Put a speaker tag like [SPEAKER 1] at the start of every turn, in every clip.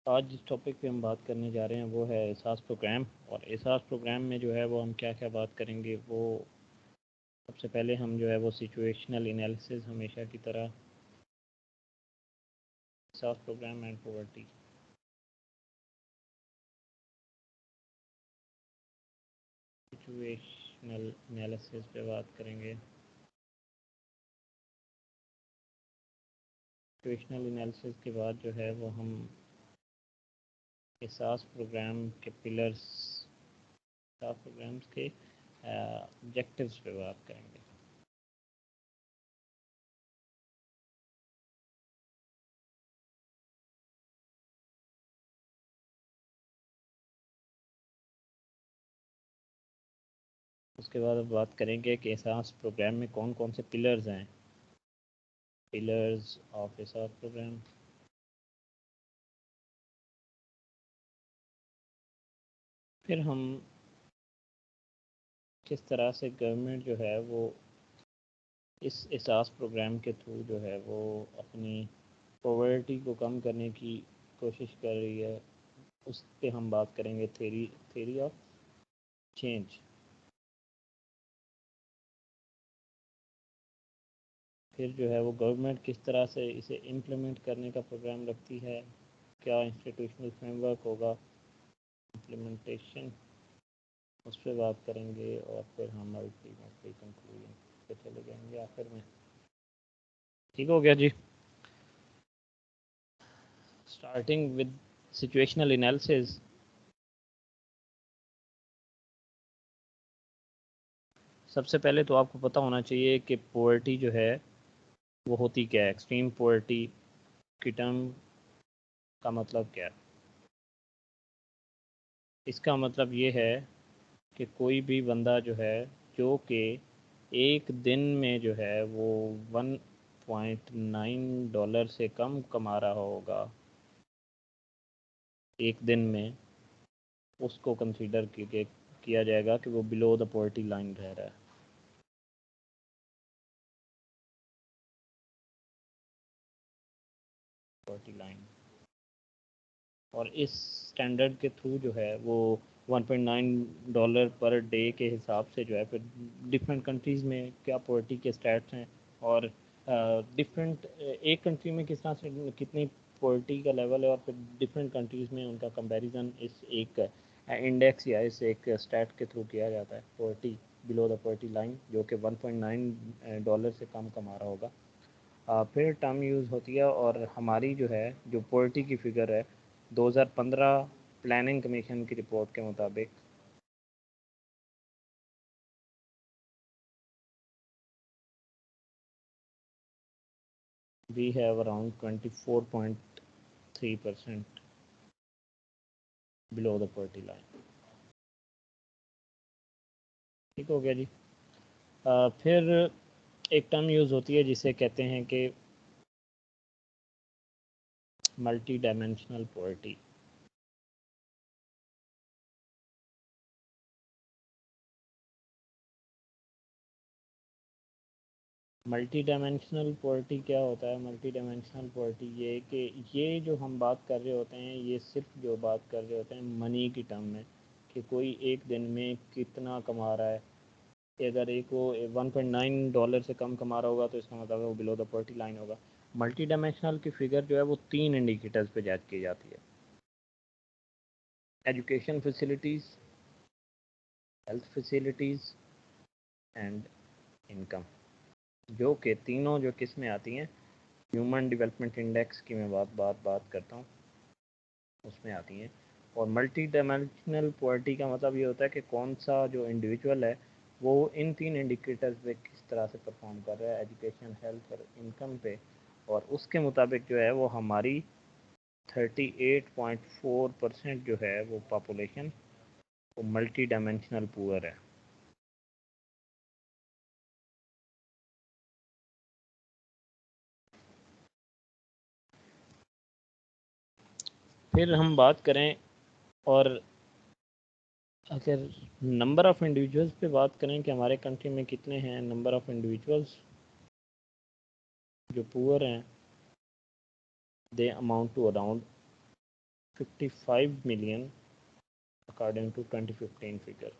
[SPEAKER 1] आज जिस टॉपिक पे हम बात करने जा रहे हैं वो है एहसास प्रोग्राम। और एहसास प्रोग्राम में जो है वो हम क्या क्या बात करेंगे, वो सबसे पहले हम जो है वो सिचुएशनल एनालिसिस हमेशा की तरह, Ehsaas program and poverty. Situational analysis पे बात करेंगे। सिचुएशनल एनालिसिस के बाद जो है वो हम एहसास प्रोग्राम के पिलर्स, एहसास प्रोग्राम्स के ऑब्जेक्टिव्स पे बात करेंगे। उसके बाद अब बात करेंगे कि एहसास प्रोग्राम में कौन कौन से पिलर्स हैं, पिलर्स ऑफ एहसास प्रोग्राम। फिर हम किस तरह से गवर्नमेंट जो है वो इस एहसास प्रोग्राम के थ्रू जो है वो अपनी पॉवर्टी को कम करने की कोशिश कर रही है, उस पे हम बात करेंगे। Theory of change. फिर जो है वो गवर्नमेंट किस तरह से इसे इम्प्लीमेंट करने का प्रोग्राम रखती है, क्या इंस्टीट्यूशनल फ्रेमवर्क होगा इम्प्लीमेंटेशन, उस पर बात करेंगे। और फिर हम अल्टीमेटली कंक्लूजन पे चले जाएंगे आखिर में। ठीक हो गया जी। Starting with situational analysis. सबसे पहले तो आपको पता होना चाहिए कि पोवर्टी जो है वो होती क्या है। एक्सट्रीम पोवर्टी की टर्म का मतलब क्या है? इसका मतलब ये है कि कोई भी बंदा जो है जो कि एक दिन में जो है वो 1.9 डॉलर से कम कमा रहा होगा एक दिन में, उसको कंसीडर किया जाएगा कि वो बिलो द पॉवर्टी लाइन रह रहा है। Poverty line. और इस स्टैंडर्ड के थ्रू जो है वो 1.9 डॉलर पर डे के हिसाब से जो है फिर डिफरेंट कंट्रीज़ में क्या पॉवर्टी के स्टैट्स हैं, और डिफरेंट एक कंट्री में किस तरह से कितनी पॉवर्टी का लेवल है, और फिर डिफरेंट कंट्रीज़ में उनका कंपैरिजन इस एक इंडेक्स या इस एक स्टैट के थ्रू किया जाता है। Poverty below the poverty line जो कि 1.9 डॉलर से कम कमा रहा होगा। फिर टर्म यूज़ होती है, और हमारी जो है जो पॉवर्टी की फिगर है 2015 प्लानिंग कमीशन की रिपोर्ट के मुताबिक we have around 24.3% below the poverty line. ठीक हो गया जी। फिर एक टर्म यूज़ होती है जिसे कहते हैं कि multi dimensional poverty. Multi dimensional poverty क्या होता है? मल्टी डायमेंशनल पॉवर्टी ये कि ये जो हम बात कर रहे होते हैं, ये सिर्फ जो बात कर रहे होते हैं मनी की टर्म में, कि कोई एक दिन में कितना कमा रहा है। अगर एक वो 1.9 डॉलर से कम कमा रहा होगा तो इसका मतलब है वो बिलो द पॉवर्टी लाइन होगा। मल्टी डायमेंशनल की फिगर जो है वो 3 इंडिकेटर्स पे जज की जाती है। Education facilities, health facilities and income, जो कि तीनों जो किस में आती हैं, ह्यूमन डेवलपमेंट इंडेक्स की मैं बात करता हूँ, उसमें आती हैं। और मल्टी डायमेंशनल पॉवर्टी का मतलब ये होता है कि कौन सा जो इंडिविजुअल है वो इन 3 इंडिकेटर्स पे किस तरह से परफॉर्म कर रहा है, एजुकेशन, हेल्थ और इनकम पे। और उसके मुताबिक जो है वो हमारी 38.4% जो है वो पॉपुलेशन वो मल्टी डायमेंशनल पुअर है। फिर हम बात करें, और अगर नंबर ऑफ़ इंडिविजुअल्स पे बात करें कि हमारे कंट्री में कितने हैं नंबर ऑफ़ इंडिविजुअल्स जो पुअर हैं, they amount to around 55 million according to 2015 figure.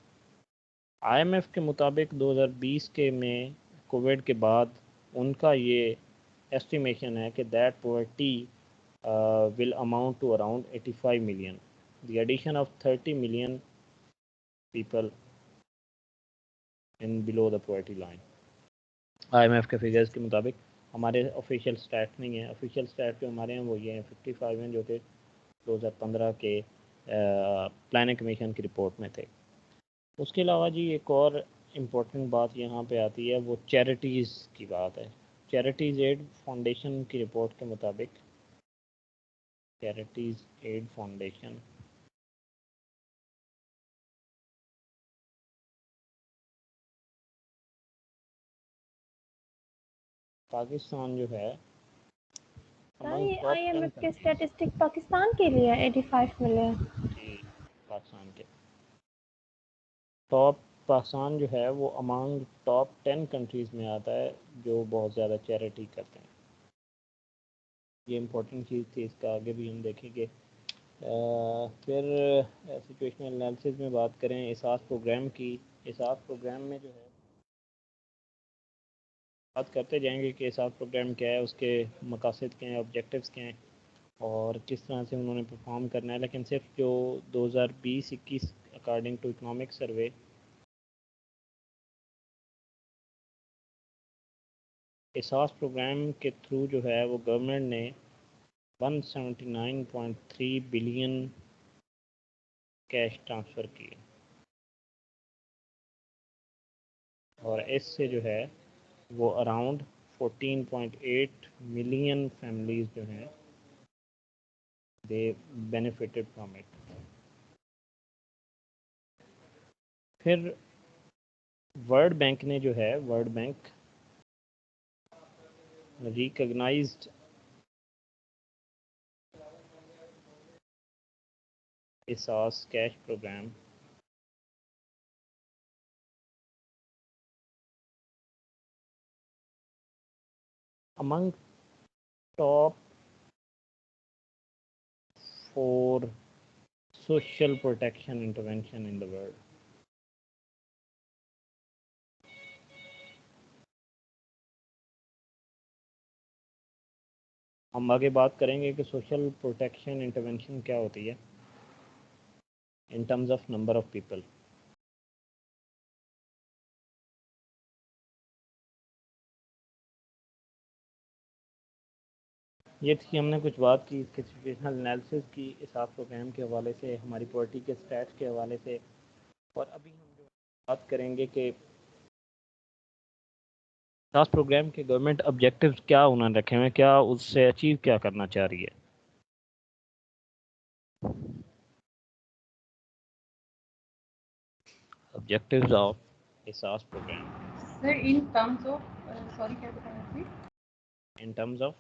[SPEAKER 1] IMF के मुताबिक 2020 के में कोविड के बाद उनका ये एस्टिमेशन है कि that poverty will amount to around 85 million. The addition of 30 million people in below the poverty line. IMF के फिगर्स के मुताबिक, हमारे ऑफिशियल स्टैट नहीं है, ऑफिशियल स्टैट जो हमारे हैं वो ये हैं 55 हैं जो कि 2015 के प्लानिंग कमीशन की रिपोर्ट में थे। उसके अलावा जी एक और इम्पोर्टेंट बात यहाँ पे आती है, वो चैरिटीज़ की बात है। चैरिटीज़ एड फाउंडेशन की रिपोर्ट के मुताबिक, चैरिटीज़ एड फाउंडेशन पाकिस्तान जो है
[SPEAKER 2] आईएमएफ के स्टैटिस्टिक पाकिस्तान के लिए 85 मिलियन।
[SPEAKER 1] जी, पाकिस्तान के टॉप, पाकिस्तान जो है वो अमंग टॉप 10 कंट्रीज़ में आता है जो बहुत ज़्यादा चैरिटी करते हैं। ये इम्पोर्टेंट चीज़ थी, इसका आगे भी हम देखेंगे। फिर सिचुएशनल एनालिसिस में बात करें एहसास प्रोग्राम की। एहसास प्रोग्राम में जो है बात करते जाएंगे कि एहसास प्रोग्राम क्या है, उसके मकासद क्या हैं, ऑब्जेक्टिव्स क्या हैं और किस तरह से उन्होंने परफॉर्म करना है। लेकिन सिर्फ जो 2020-21 अकॉर्डिंग टू इकनॉमिक सर्वे एहसास प्रोग्राम के थ्रू जो है वो गवर्नमेंट ने 179.3 बिलियन कैश ट्रांसफ़र किए और इससे जो है वो अराउंड 14.8 मिलियन फैमिलीज़ जो हैं दे बेनिफिटेड फ्रॉम इट। फिर वर्ल्ड बैंक ने जो है, वर्ल्ड बैंक रिकग्नाइज्ड एहसास cash programme among top 4 social protection intervention in the world। हम आगे बात करेंगे कि सोशल प्रोटेक्शन इंटरवेंशन क्या होती है इन terms of number of people. ये थी, हमने कुछ बात की इसके सिचुएशनल एनालिसिस की, एहसास प्रोग्राम के हवाले से, हमारी पॉलिटी के स्टैट्स के हवाले से। और अभी हम जो बात करेंगे कि एहसास प्रोग्राम के गवर्नमेंट ऑब्जेक्टिव्स क्या उन्होंने रखे हुए हैं, क्या उससे अचीव क्या करना चाह रही है। Objectives of Ehsaas program
[SPEAKER 3] sir in terms of, sorry क्या बताया आपने?
[SPEAKER 1] इन टर्म्स ऑफ,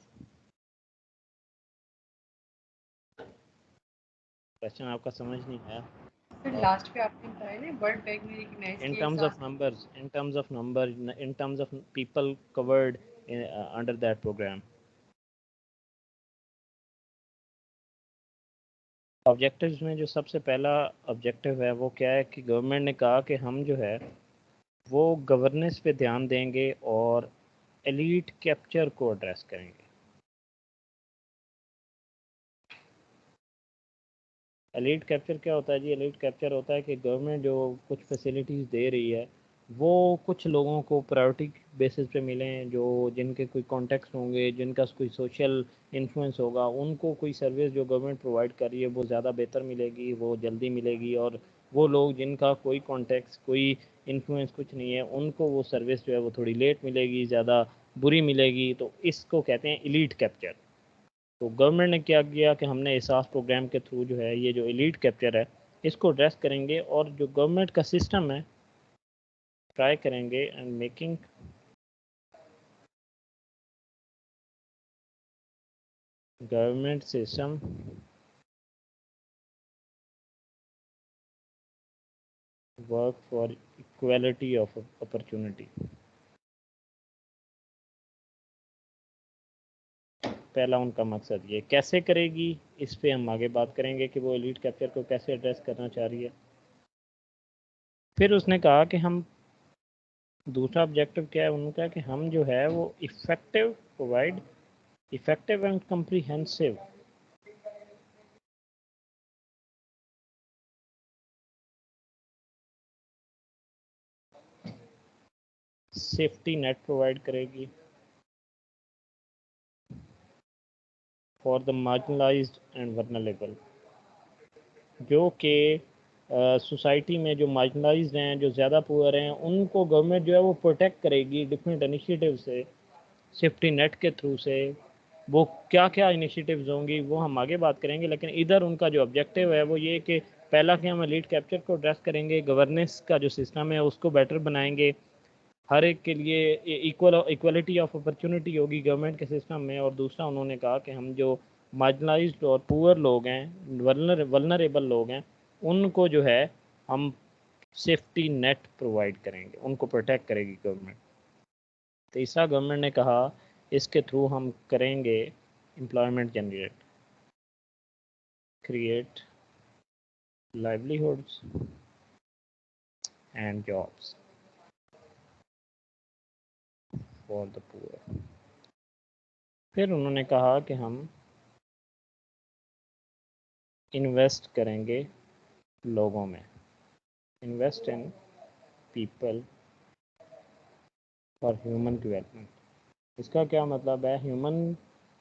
[SPEAKER 1] क्वेश्चन आपका समझ नहीं आया
[SPEAKER 3] सर लास्ट पे आपने बताया ना वर्ल्ड बैंक ने रिकग्नाइज
[SPEAKER 1] in
[SPEAKER 3] किया
[SPEAKER 1] terms of numbers, in terms of number, in terms of people covered under that program। Objectives में जो सबसे पहला ऑब्जेक्टिव है वो क्या है कि गवर्नमेंट ने कहा कि हम जो है वो गवर्नेंस पे ध्यान देंगे और एलीट कैप्चर को एड्रेस करेंगे। एलीट कैप्चर क्या होता है जी? एलीट कैप्चर होता है कि गवर्नमेंट जो कुछ फैसिलिटीज़ दे रही है वो कुछ लोगों को प्रायोरिटी बेसिस पे मिलें, जो जिनके कोई कॉन्टेक्ट होंगे, जिनका कोई सोशल इन्फ्लुएंस होगा, उनको कोई सर्विस जो गवर्नमेंट प्रोवाइड कर रही है वो ज़्यादा बेहतर मिलेगी, वो जल्दी मिलेगी। और वो लोग जिनका कोई कॉन्टेक्ट, कोई इन्फ्लुएंस कुछ नहीं है, उनको वो सर्विस जो है वो थोड़ी लेट मिलेगी, ज़्यादा बुरी मिलेगी। तो इसको कहते हैं एलीट कैप्चर। तो गवर्नमेंट ने क्या किया कि हमने एहसास प्रोग्राम के थ्रू जो है ये जो एलीट कैप्चर है इसको एड्रेस करेंगे और जो गवर्नमेंट का सिस्टम है ट्राई करेंगे and making government system work for equality of opportunity. पहला उनका मकसद ये कैसे करेगी, इस पे हम आगे बात करेंगे कि वो एलीट कैप्चर को कैसे एड्रेस करना चाह रही है। फिर उसने कहा कि हम दूसरा ऑब्जेक्टिव क्या है, उन्होंने कहा कि हम जो है वो provide effective and comprehensive safety net provide करेगी for the marginalised and vulnerable, जो कि सोसाइटी में जो मार्जिनलाइज्ड हैं, जो ज़्यादा पुअर हैं, उनको गवर्नमेंट जो है वो प्रोटेक्ट करेगी डिफरेंट इनिशिएटिव से, सेफ्टी नेट के थ्रू से। वो क्या क्या इनिशिएटिव्स होंगी वो हम आगे बात करेंगे, लेकिन इधर उनका जो ऑब्जेक्टिव है वो ये कि पहला कि हम एलीट कैप्चर को एड्रेस करेंगे, गवर्नेंस का जो सिस्टम है उसको बेटर बनाएंगे, हर एक के लिए इक्वलिटी ऑफ अपॉर्चुनिटी होगी गवर्नमेंट के सिस्टम में। और दूसरा उन्होंने कहा कि हम जो मार्जिनलाइज्ड और पुअर लोग हैं, वल्नरेबल लोग हैं, उनको जो है हम सेफ्टी नेट प्रोवाइड करेंगे, उनको प्रोटेक्ट करेगी गवर्नमेंट। तीसरा गवर्नमेंट ने कहा इसके थ्रू हम करेंगे employment generate, create livelihoods and jobs for the poor. फिर उन्होंने कहा कि हम इन्वेस्ट करेंगे लोगों में, invest in people for human development. इसका क्या मतलब है, ह्यूमन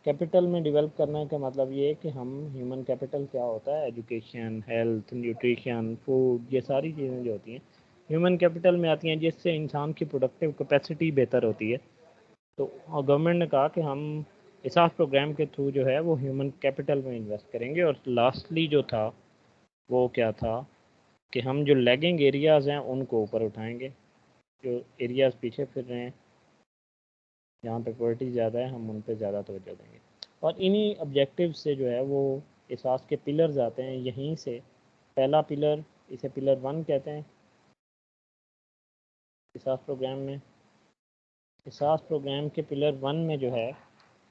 [SPEAKER 1] कैपिटल में डेवलप करने का मतलब ये है कि हम ह्यूमन कैपिटल क्या होता है, एजुकेशन, हेल्थ, न्यूट्रिशन, फूड, ये सारी चीज़ें जो होती हैं ह्यूमन कैपिटल में आती हैं, जिससे इंसान की प्रोडक्टिव कैपेसिटी बेहतर होती है। तो गवर्नमेंट ने कहा कि हम इसाफ प्रोग्राम के थ्रू जो है वो ह्यूमन कैपिटल में इन्वेस्ट करेंगे। और लास्टली जो था वो क्या था कि हम जो लैगिंग एरियाज़ हैं उनको ऊपर उठाएंगे, जो एरियाज़ पीछे फिर रहे हैं, जहाँ पे पॉवर्टी ज़्यादा है, हम उन पे ज़्यादा तवज्जो देंगे। और इन्हीं ऑब्जेक्टिव से जो है वो एहसास के पिलर्स आते हैं यहीं से। पहला पिलर, इसे पिलर 1 कहते हैं एहसास प्रोग्राम में। एहसास प्रोग्राम के पिलर 1 में जो है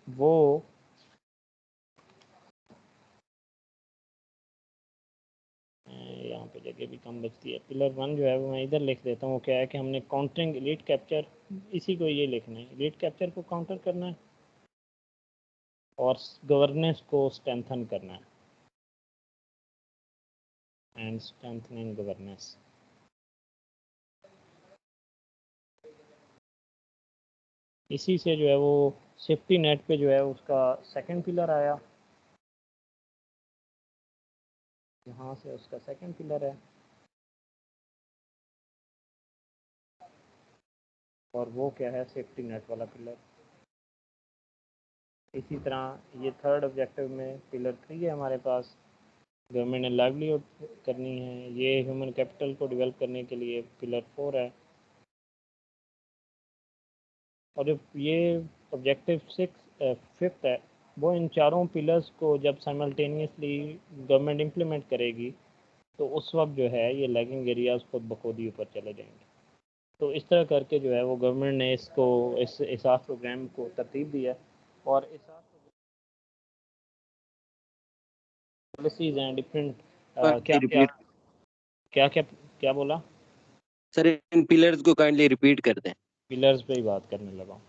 [SPEAKER 1] वो यहाँ पे जगह भी कम बचती है। पिलर 1 जो है वो मैं इधर लिख देता हूँ, क्या है कि हमने काउंटरिंग एलीट कैप्चर, इसी को ये लिखना है, एलीट कैप्चर को काउंटर करना है और गवर्नेंस को स्ट्रेंथन करना है, एंड स्ट्रेंथनिंग गवर्नेंस। इसी से जो है वो सेफ्टी नेट पे जो है उसका सेकंड पिलर आया, यहाँ से उसका सेकंड पिलर है, और वो क्या है, सेफ्टी नेट वाला पिलर। इसी तरह ये थर्ड ऑब्जेक्टिव में पिलर 3 है हमारे पास, गवर्नमेंट ने लाइवलीहुड करनी है, ये ह्यूमन कैपिटल को डेवलप करने के लिए पिलर 4 है। और जो ये ऑब्जेक्टिव 5th है, वो इन चारों पिलर्स को जब साइमल्टेनियसली गवर्नमेंट इम्प्लीमेंट करेगी तो उस वक्त जो है ये लैगिंग एरियाज खुद ब खुद ही ऊपर चले जाएंगे। तो इस तरह करके जो है वो गवर्नमेंट ने इसको, इस एहसास प्रोग्राम को तरतीब दिया। और एहसास पॉलिसीज हैं डिफरेंट, क्या क्या
[SPEAKER 4] रिपीट
[SPEAKER 1] क्या क्या क्या बोला,
[SPEAKER 4] सर, इन पिलर्स को काइंडली रिपीट कर दें।
[SPEAKER 1] पिलर्स पे ही बात करने लगा।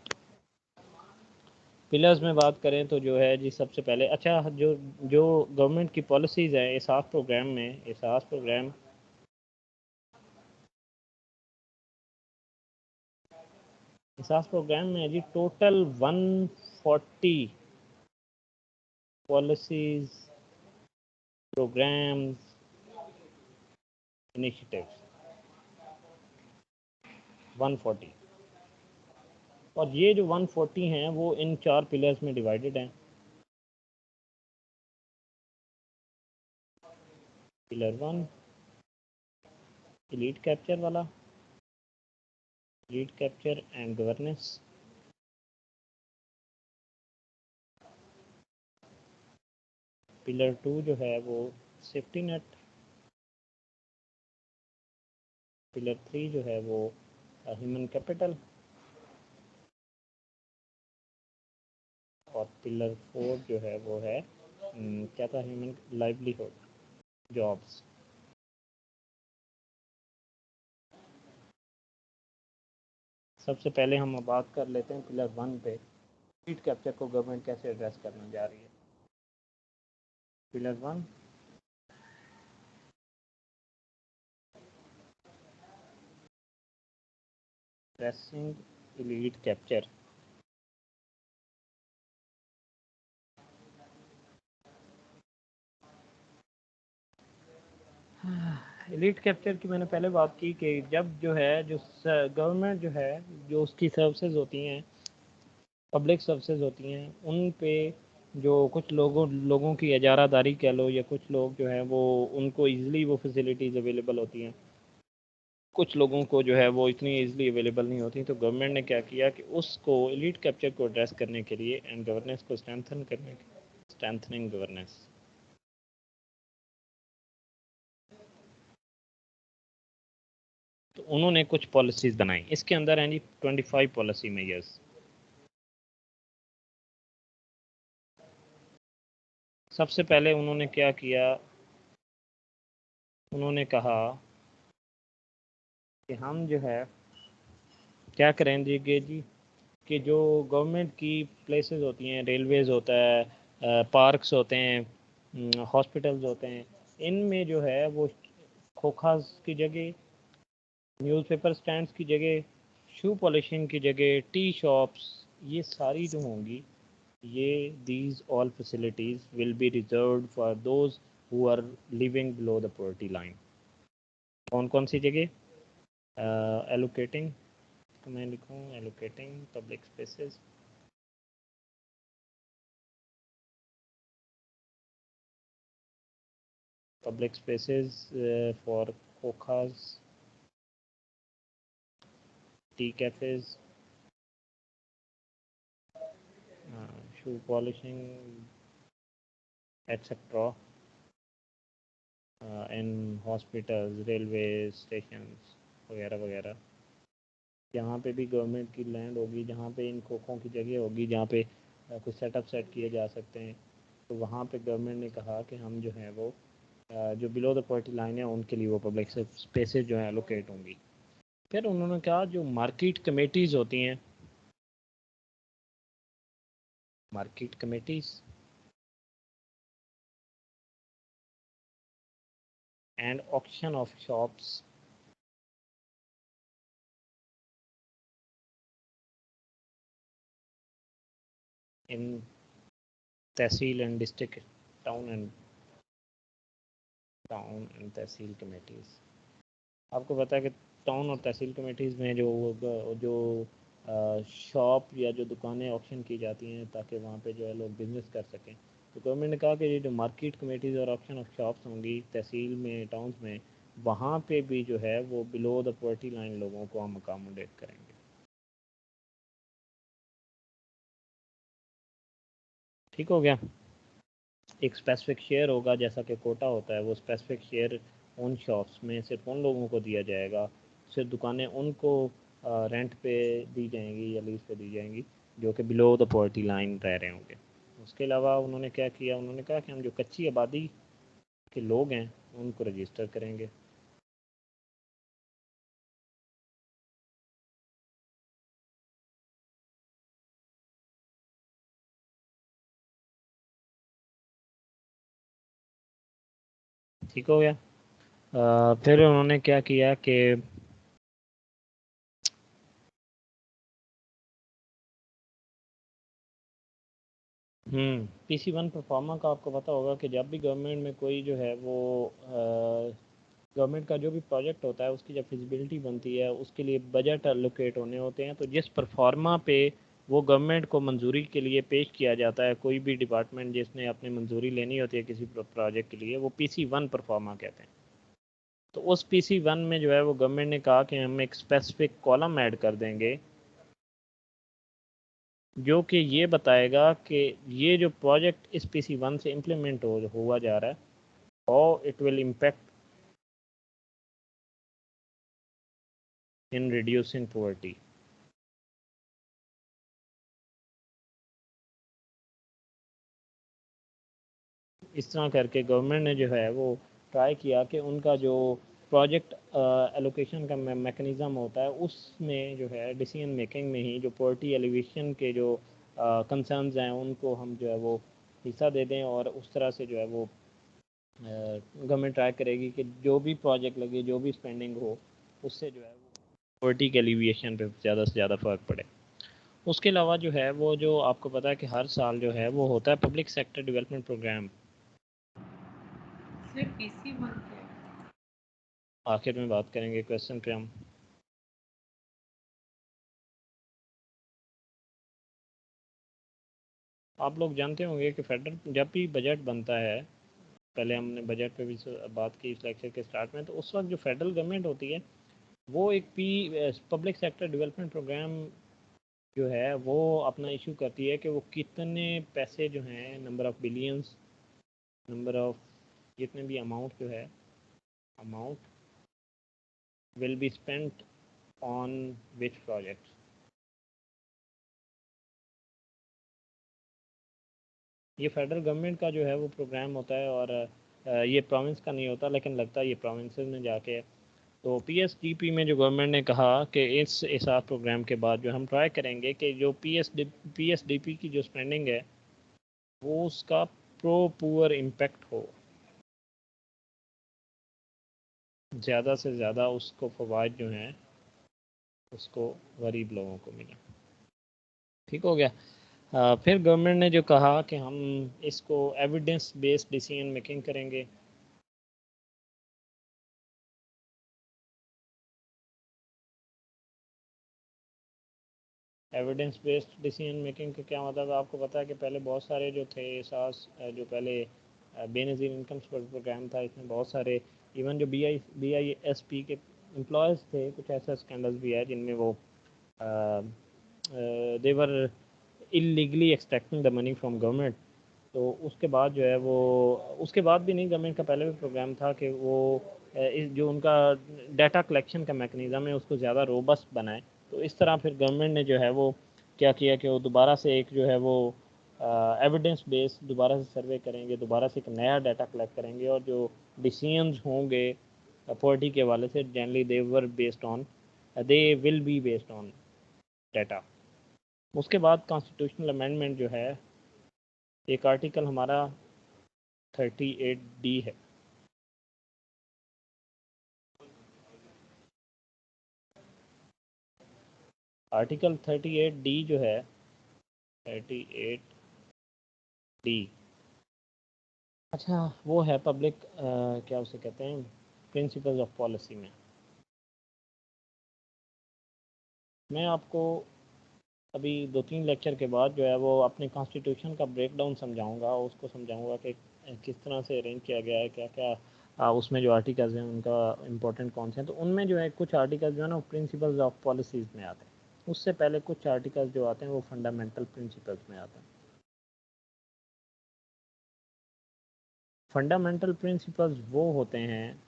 [SPEAKER 1] पिलर्स में बात करें तो जो है जी सबसे पहले, अच्छा, जो जो गवर्नमेंट की पॉलिसीज़ हैं एहसास प्रोग्राम में, एहसास प्रोग्राम एहसास प्रोग्राम में है जी टोटल 140 पॉलिसीज, प्रोग्राम्स, इनिशिएटिव्स, 140। और ये जो 140 हैं वो इन 4 पिलर्स में डिवाइडेड हैं। पिलर 1 एलीट कैप्चर वाला, elite capture and governance. Pillar 2 जो है वो सेफ्टी नेट। पिलर 3 जो है वो ह्यूमन कैपिटल। और पिलर 4 जो है वो है क्या था, ह्यूमन लाइवलीहुड जॉब्स। सबसे पहले हम बात कर लेते हैं पिलर 1 पे, हीट कैप्चर को गवर्नमेंट कैसे एड्रेस करने जा रही है। Pillar 1, addressing heat capture. Elite capture की मैंने पहले बात की कि जब जो है जो गवर्नमेंट जो है जो उसकी सर्विसेज होती हैं, पब्लिक सर्विसेज होती हैं, उन पे जो कुछ लोगों की इजारादारी कह लो, या कुछ लोग जो है वो उनको इजीली वो फैसिलिटीज़ अवेलेबल होती हैं, कुछ लोगों को जो है वो इतनी इजीली अवेलेबल नहीं होती। तो गवर्नमेंट ने क्या किया कि उसको एलीट कैप्चर को एड्रेस करने के लिए एंड गवर्नेंस को स्ट्रेंथनिंग गवर्नेंस, तो उन्होंने कुछ पॉलिसीज़ बनाई। इसके अंदर हैं जी 25 पॉलिसी मेजर्स। सबसे पहले उन्होंने क्या किया, उन्होंने कहा कि हम जो है क्या करेंगे जी कि जो गवर्नमेंट की प्लेसेस होती हैं, रेलवेज़ होता है, पार्क्स होते हैं, हॉस्पिटल्स होते हैं, इनमें जो है वो खोखास की जगह, न्यूज़पेपर स्टैंड्स की जगह, शू पॉलिशिंग की जगह, टी शॉप्स, ये सारी जो होंगी, ये these all facilities will be reserved for those who are living below the poverty line। कौन कौन सी जगह, एलोकेटिंग, तो मैं लिखूँ allocating public spaces, public spaces for खोखास, tea cafes, shoe polishing, etc. In hospitals, railway stations वगैरह वगैरह। जहाँ पे भी गवर्नमेंट की लैंड होगी, जहाँ पे इन खोखों की जगह होगी, जहाँ पे कुछ सेटअप सेट किए जा सकते हैं, तो वहाँ पे गवर्नमेंट ने कहा कि हम जो है वो जो बिलो द पॉवर्टी लाइन है उनके लिए वो पब्लिक स्पेसेस जो है एलोकेट होंगी। फिर उन्होंने कहा जो मार्केट कमेटीज़ होती हैं, market committees and auction of shops in tehsil and district, town and tehsil committees. आपको पता है कि टाउन और तहसील कमेटीज़ में जो शॉप या जो दुकानें ऑक्शन की जाती हैं ताकि वहाँ पे जो है लोग बिज़नेस कर सकें, तो गवर्नमेंट ने कहा कि ये जो मार्केट कमेटीज़ और ऑक्शन ऑफ शॉप्स होंगी तहसील में, टाउन्स में, वहाँ पे भी जो है वो बिलो द पॉवर्टी लाइन लोगों को हम अकोमोडेट करेंगे। ठीक हो गया। एक स्पेसिफिक शेयर होगा, जैसा कि कोटा होता है, वो स्पेसिफिक शेयर उन शॉप्स में सिर्फ उन लोगों को दिया जाएगा, सिर्फ दुकानें उनको रेंट पे दी जाएंगी या लीज पे दी जाएंगी जो कि बिलो द पॉवर्टी लाइन रह रहे होंगे। उसके अलावा उन्होंने क्या किया, उन्होंने कहा कि हम जो कच्ची आबादी के लोग हैं उनको रजिस्टर करेंगे। ठीक हो गया। फिर उन्होंने क्या किया कि PC1 परफॉर्मा का आपको पता होगा कि जब भी गवर्नमेंट में कोई जो है वो गवर्नमेंट का जो भी प्रोजेक्ट होता है उसकी जब फिजिबिलिटी बनती है, उसके लिए बजट एलोकेट होने होते हैं, तो जिस परफॉर्मा पे वो गवर्नमेंट को मंजूरी के लिए पेश किया जाता है, कोई भी डिपार्टमेंट जिसने अपनी मंजूरी लेनी होती है किसी प्रोजेक्ट के लिए, वो PC1 परफॉर्मा कहते हैं। तो उस PC1 में जो है वो गवर्नमेंट ने कहा कि हम एक स्पेसिफिक कॉलम ऐड कर देंगे जो कि ये बताएगा कि ये जो प्रोजेक्ट इस PC1 से इम्प्लीमेंट हुआ जा रहा है, how it will impact in reducing poverty. इस तरह करके गवर्नमेंट ने जो है वो ट्राई किया कि उनका जो प्रोजेक्ट एलोकेशन का मैकेनिज़्म होता है उसमें जो है डिसीजन मेकिंग में ही जो पॉवर्टी एलिवेशन के जो कंसर्न्स हैं उनको हम जो है वो हिस्सा दे दें, और उस तरह से जो है वो गवर्नमेंट ट्राई करेगी कि जो भी प्रोजेक्ट लगे, जो भी स्पेंडिंग हो, उससे जो है वो पॉवर्टी के एलिविएशन पे ज़्यादा से ज़्यादा फ़र्क पड़े। उसके अलावा जो है वो जो आपको पता है कि हर साल जो है वो होता है पब्लिक सेक्टर डेवलपमेंट प्रोग्राम।
[SPEAKER 3] सिर्फ पीसी वन क्या है?
[SPEAKER 1] आखिर में बात करेंगे क्वेश्चन पे हम। आप लोग जानते होंगे कि फेडरल जब भी बजट बनता है, पहले हमने बजट पे भी बात की इस लेक्चर के स्टार्ट में, तो उस वक्त जो फेडरल गवर्नमेंट होती है वो एक पब्लिक सेक्टर डेवलपमेंट प्रोग्राम जो है वो अपना इशू करती है कि वो कितने पैसे जो हैं, number of billions, number of जितने भी अमाउंट जो है, amount will be spent on which project. ये फेडरल गवर्नमेंट का जो है वो प्रोग्राम होता है, और ये प्रोविंस का नहीं होता, लेकिन लगता है ये प्रोविंसेस में जाके है। तो पीएसडीपी में जो गवर्नमेंट ने कहा कि इस ISAF प्रोग्राम के बाद जो हम ट्राई करेंगे कि जो पीएसडीपी की जो स्पेंडिंग है वो उसका प्रो पुअर इम्पेक्ट हो, ज़्यादा से ज़्यादा उसको फ़वाइद जो हैं उसको गरीब लोगों को मिले। ठीक हो गया। फिर गवर्नमेंट ने जो कहा कि हम इसको एविडेंस बेस्ड डिसीजन मेकिंग करेंगे। एविडेंस बेस्ड डिसीजन मेकिंग का क्या मतलब है? आपको पता है कि पहले बहुत सारे जो थे एहसास, जो पहले बेनज़ीर इनकम सपोर्ट प्रोग्राम था, इसमें बहुत सारे इवन जो BISP के एम्प्लॉयज़ थे, कुछ ऐसा स्कैंडल्स भी है जिनमें वो they were illegally extracting the money from government. तो उसके बाद जो है वो, उसके बाद भी नहीं, गवर्नमेंट का पहले भी प्रोग्राम था कि वो जो उनका डाटा कलेक्शन का मैकेनिज़्म है उसको ज़्यादा रोबस्ट बनाए। तो इस तरह फिर गवर्नमेंट ने जो है वो क्या किया कि वो दोबारा से एक जो है वो एविडेंस बेस दोबारा से सर्वे करेंगे, दोबारा से एक नया डाटा कलेक्ट करेंगे, और जो डिसीजंस होंगे पॉवर्टी के हवाले से generally they will be based on data. उसके बाद कॉन्स्टिट्यूशनल अमेंडमेंट जो है, एक आर्टिकल हमारा 38D है। आर्टिकल 38D जो है, 38D, अच्छा वो है पब्लिक क्या उसे कहते हैं, प्रिंसिपल्स ऑफ पॉलिसी में। मैं आपको अभी 2-3 लेक्चर के बाद जो है वो अपने कॉन्स्टिट्यूशन का ब्रेक डाउन समझाऊँगा, उसको समझाऊँगा कि किस तरह से अरेंज किया गया है, क्या क्या उसमें जो आर्टिकल्स हैं उनका इम्पोर्टेंट कौन से हैं। तो उनमें जो है कुछ आर्टिकल्स जो है ना प्रिंसिपल्स ऑफ पॉलिसीज़ में आते हैं, उससे पहले कुछ आर्टिकल्स जो आते हैं वो फंडामेंटल प्रिंसिपल्स में आते हैं। फंडामेंटल प्रिंसिपल्स वो होते हैं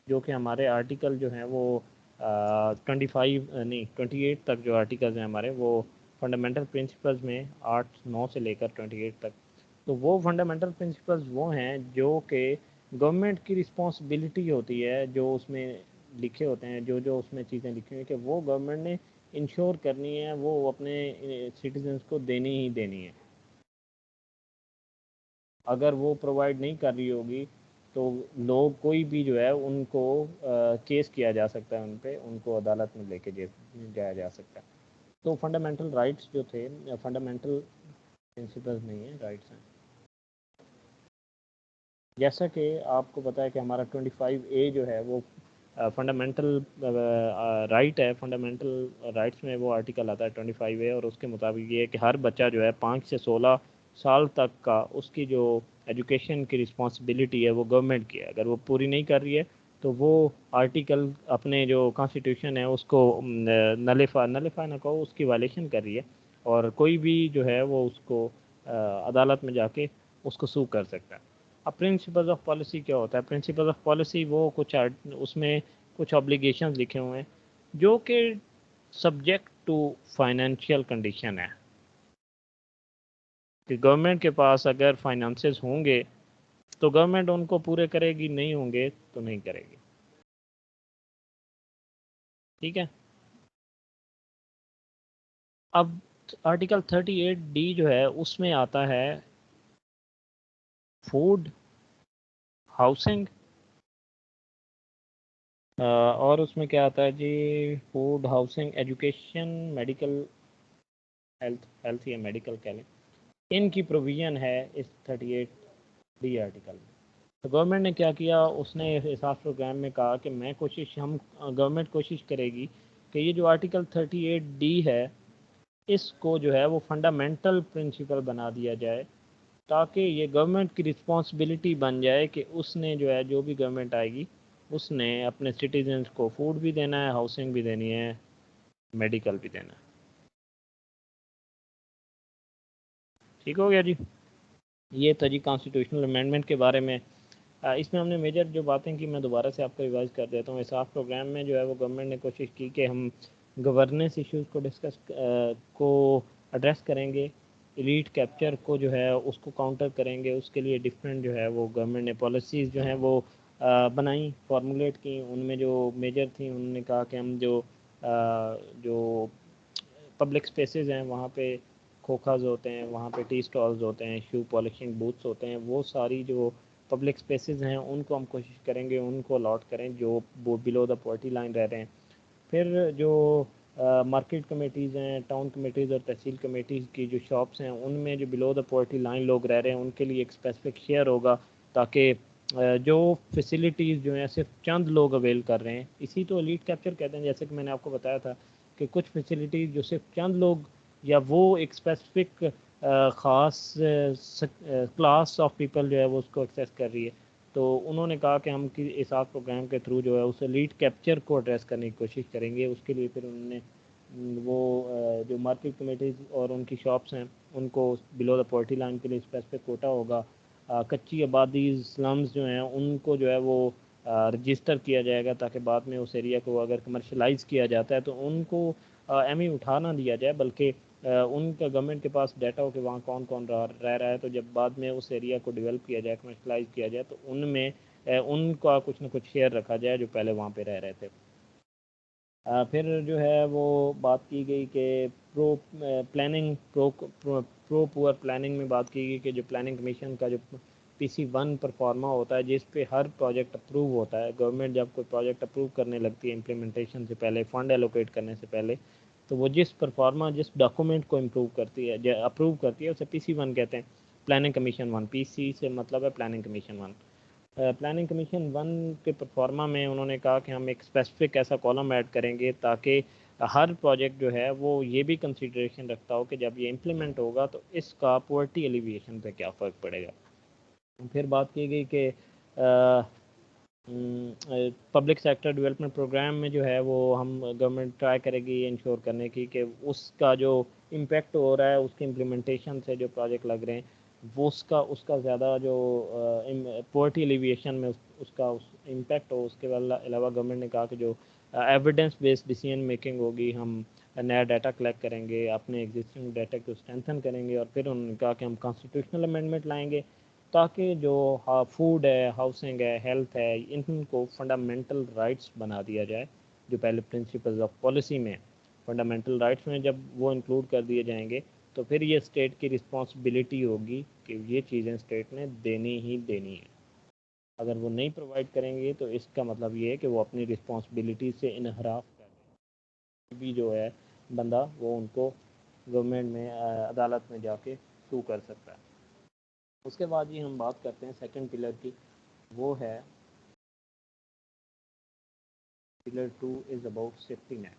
[SPEAKER 1] जो कि हमारे आर्टिकल जो हैं वो 25 नहीं 28 तक जो आर्टिकल्स हैं हमारे, वो फंडामेंटल प्रिंसिपल्स में 8-9 से लेकर 28 तक। तो वो फंडामेंटल प्रिंसिपल्स वो हैं जो कि गवर्नमेंट की रिस्पॉन्सिबिलिटी होती है, जो उसमें लिखे होते हैं, जो जो उसमें चीज़ें लिखी हुई हैं कि वो गवर्नमेंट ने इंश्योर करनी है, वो अपने सिटीजन्स को देनी ही देनी है। अगर वो प्रोवाइड नहीं कर रही होगी तो लोग कोई भी जो है उनको केस किया जा सकता है, उन पे उनको अदालत में लेके जाया जा सकता है। तो फंडामेंटल राइट्स जो थे, फंडामेंटल प्रिंसिपल्स नहीं है, राइट्स हैं। जैसा कि आपको पता है कि हमारा 25A जो है वो फंडामेंटल राइट है। फंडामेंटल राइट्स में वो आर्टिकल आता है 25A, और उसके मुताबिक ये है कि हर बच्चा जो है 5 से 16 साल तक का उसकी जो एजुकेशन की रिस्पॉन्सिबिलिटी है वो गवर्नमेंट की है। अगर वो पूरी नहीं कर रही है तो वो आर्टिकल अपने जो कॉन्स्टिट्यूशन है उसको नलिफा ना कहो, उसकी वायलेशन कर रही है, और कोई भी जो है वो उसको अदालत में जाके उसको सू कर सकता है। अब प्रिंसिपल्स ऑफ पॉलिसी क्या होता है? प्रिंसिपल ऑफ पॉलिसी वो कुछ उसमें कुछ ऑब्लिगेशंस लिखे हुए हैं जो कि सब्जेक्ट टू फाइनेंशियल कंडीशन है, कि गवर्नमेंट के पास अगर फाइनेंसेस होंगे तो गवर्नमेंट उनको पूरे करेगी, नहीं होंगे तो नहीं करेगी। ठीक है। अब आर्टिकल 38D जो है उसमें आता है फूड, हाउसिंग, और उसमें क्या आता है जी, food, housing, education, medical, health या मेडिकल कह लें, इनकी प्रोविज़न है इस 38D आर्टिकल में। तो गवर्नमेंट ने क्या किया, उसने एहसास प्रोग्राम में कहा कि हम गवर्नमेंट कोशिश करेगी कि ये जो आर्टिकल 38D है इसको जो है वो फंडामेंटल प्रिंसिपल बना दिया जाए, ताकि ये गवर्नमेंट की रिस्पॉन्सिबिलिटी बन जाए कि उसने जो है, जो भी गवर्नमेंट आएगी उसने अपने सिटीजन्स को फूड भी देना है, हाउसिंग भी देनी है, मेडिकल भी देना है। ठीक हो गया जी। ये था जी कॉन्स्टिट्यूशनल अमेंडमेंट के बारे में। इसमें हमने मेजर जो बातें की मैं दोबारा से आपको रिवाइज कर देता हूँ। इसाफ प्रोग्राम में जो है वो गवर्नमेंट ने कोशिश की कि हम गवर्नेंस इश्यूज़ को डिस्कस को एड्रेस करेंगे, एलीट कैप्चर को जो है उसको काउंटर करेंगे। उसके लिए डिफरेंट जो है वो गवर्नमेंट ने पॉलिसीज़ जो हैं वो बनाई, फार्मूलेट की। उनमें जो मेजर थी, उन्होंने कहा कि हम जो पब्लिक स्पेसेस हैं वहाँ पे खोखाज होते हैं, वहाँ पे टी स्टॉल्स होते हैं, शू पॉलिशिंग बूथ्स होते हैं, वो सारी जो पब्लिक स्पेसेस हैं उनको हम कोशिश करेंगे उनको अलॉट करें जो वो बिलो द पॉवर्टी लाइन रह रहे हैं। फिर जो मार्केट कमेटीज़ हैं, टाउन कमेटीज़ और तहसील कमेटीज़ की जो शॉप्स हैं उनमें जो बिलो द पॉवर्टी लाइन लोग रह रहे हैं उनके लिए एक स्पेसिफिक शेयर होगा, ताकि जो फैसिलिटीज़ जो हैं सिर्फ चंद लोग अवेल कर रहे हैं। इसी तो लीड कैप्चर कहते हैं, जैसे कि मैंने आपको बताया था कि कुछ फैसिलिटीज़ जो सिर्फ चंद लोग या वो एक स्पेसिफिक ख़ास क्लास ऑफ पीपल जो है वो उसको एक्सेस कर रही है। तो उन्होंने कहा कि हम इस आर्ट प्रोग्राम के थ्रू जो है उस लीड कैप्चर को एड्रेस करने की कोशिश करेंगे। उसके लिए फिर उन्होंने वो जो मार्केट कमेटीज़ और उनकी शॉप्स हैं उनको बिलो द पॉवर्टी लाइन के लिए स्पेसिफिक कोटा होगा। कच्ची आबादी स्लम्स जो हैं उनको जो है वो रजिस्टर किया जाएगा, ताकि बाद में उस एरिया को अगर कमर्शलाइज़ किया जाता है तो उनको एम उठा ना दिया जाए, बल्कि उनका गवर्नमेंट के पास डाटा हो कि वहाँ कौन कौन रह रहा है। तो जब बाद में उस एरिया को डेवलप किया जाए, कमर्शलाइज किया जाए, तो उनमें उनका कुछ ना कुछ शेयर रखा जाए जो पहले वहाँ पे रह रहे थे। फिर जो है वो बात की गई कि प्रो पुअर प्लानिंग में बात की गई कि जो प्लानिंग कमीशन का जो PC1 परफॉर्मा होता है जिस पे हर प्रोजेक्ट अप्रूव होता है, गवर्नमेंट जब कोई प्रोजेक्ट अप्रूव करने लगती है इम्प्लीमेंटेशन से पहले, फंड एलोकेट करने से पहले, तो वो जिस डॉक्यूमेंट को इम्प्रूव करती है, अप्रूव करती है, उसे PC1 कहते हैं। प्लानिंग कमीशन 1, PC से मतलब है प्लानिंग कमीशन 1। प्लानिंग कमीशन 1 के परफॉर्मा में उन्होंने कहा कि हम एक स्पेसिफिक ऐसा कॉलम ऐड करेंगे ताकि हर प्रोजेक्ट जो है वो ये भी कंसीडरेशन रखता हो कि जब ये इम्प्लीमेंट होगा तो इसका पॉवर्टी एलिविएशन पे क्या फ़र्क पड़ेगा। फिर बात की गई कि पब्लिक सेक्टर डेवलपमेंट प्रोग्राम में जो है वो हम गवर्नमेंट ट्राई करेगी इंश्योर करने की कि उसका जो इम्पेक्ट हो रहा है उसके इम्प्लीमेंटेशन से जो प्रोजेक्ट लग रहे हैं वो उसका ज़्यादा जो पॉवर्टी एलिविएशन में उसका इम्पेक्ट हो। उसके अलावा गवर्नमेंट ने कहा कि जो एविडेंस बेस्ड डिसीजन मेकिंग होगी, हम नया डाटा कलेक्ट करेंगे, अपने एग्जिस्टिंग डाटा को स्ट्रेंथन करेंगे। और फिर उन्होंने कहा कि हम कॉन्स्टिट्यूशनल अमेंडमेंट लाएंगे ताकि जो फूड है, हाउसिंग है, हेल्थ है, इनको फंडामेंटल राइट्स बना दिया जाए जो पहले प्रिंसिपल्स ऑफ पॉलिसी में। फंडामेंटल राइट्स में जब वो इंक्लूड कर दिए जाएंगे तो फिर ये स्टेट की रिस्पॉन्सिबिलिटी होगी कि ये चीज़ें स्टेट ने देनी ही देनी है। अगर वो नहीं प्रोवाइड करेंगे तो इसका मतलब ये है कि वो अपनी रिस्पॉन्सिबिलिटी से इनहराफ कर रहे हैं। भी जो है बंदा वो उनको गवर्नमेंट में अदालत में जाके सू कर सकता है। उसके बाद ही हम बात करते हैं सेकंड पिलर की, वो है pillar 2 is about safety net.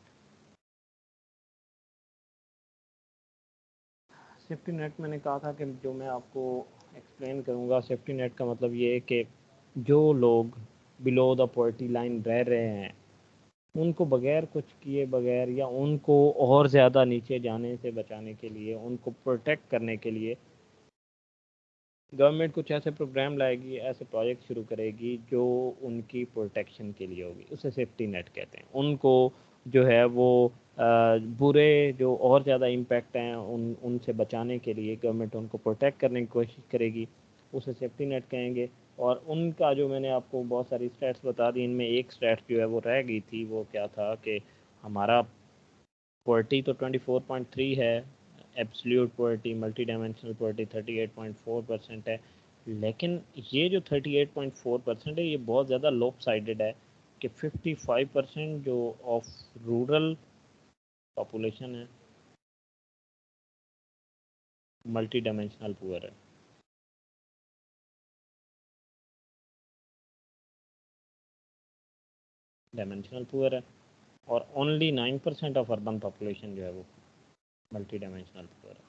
[SPEAKER 1] Safety net मैंने कहा था कि जो मैं आपको एक्सप्लेन करूँगा, सेफ्टी नेट का मतलब ये है कि जो लोग बिलो द पॉवर्टी लाइन रह रहे हैं उनको बगैर कुछ किए बगैर या उनको और ज़्यादा नीचे जाने से बचाने के लिए, उनको प्रोटेक्ट करने के लिए गवर्नमेंट कुछ ऐसे प्रोग्राम लाएगी, ऐसे प्रोजेक्ट शुरू करेगी जो उनकी प्रोटेक्शन के लिए होगी। उसे सेफ्टी नेट कहते हैं। उनको जो है वो बुरे जो और ज़्यादा इम्पैक्ट हैं उनसे बचाने के लिए गवर्नमेंट उनको प्रोटेक्ट करने की कोशिश करेगी। उसे सेफ्टी नेट कहेंगे। और उनका जो मैंने आपको बहुत सारी स्टैट्स बता दी, इनमें एक स्टैट जो है वो रह गई थी, वो क्या था कि हमारा पॉवर्टी तो 24.3 है, absolute poverty, multi dimensional poverty 38.4% है, लेकिन ये जो 38.4% है ये बहुत ज़्यादा लॉप साइडेड है कि 55% जो ऑफ रूरल पॉपुलेशन है मल्टी डायमेंशनल पुअर है। डायमेंशनल पुअर है और ओनली 9% ऑफ अर्बन पॉपुलेशन जो है वो मल्टी डायमेंशनल पुअर है।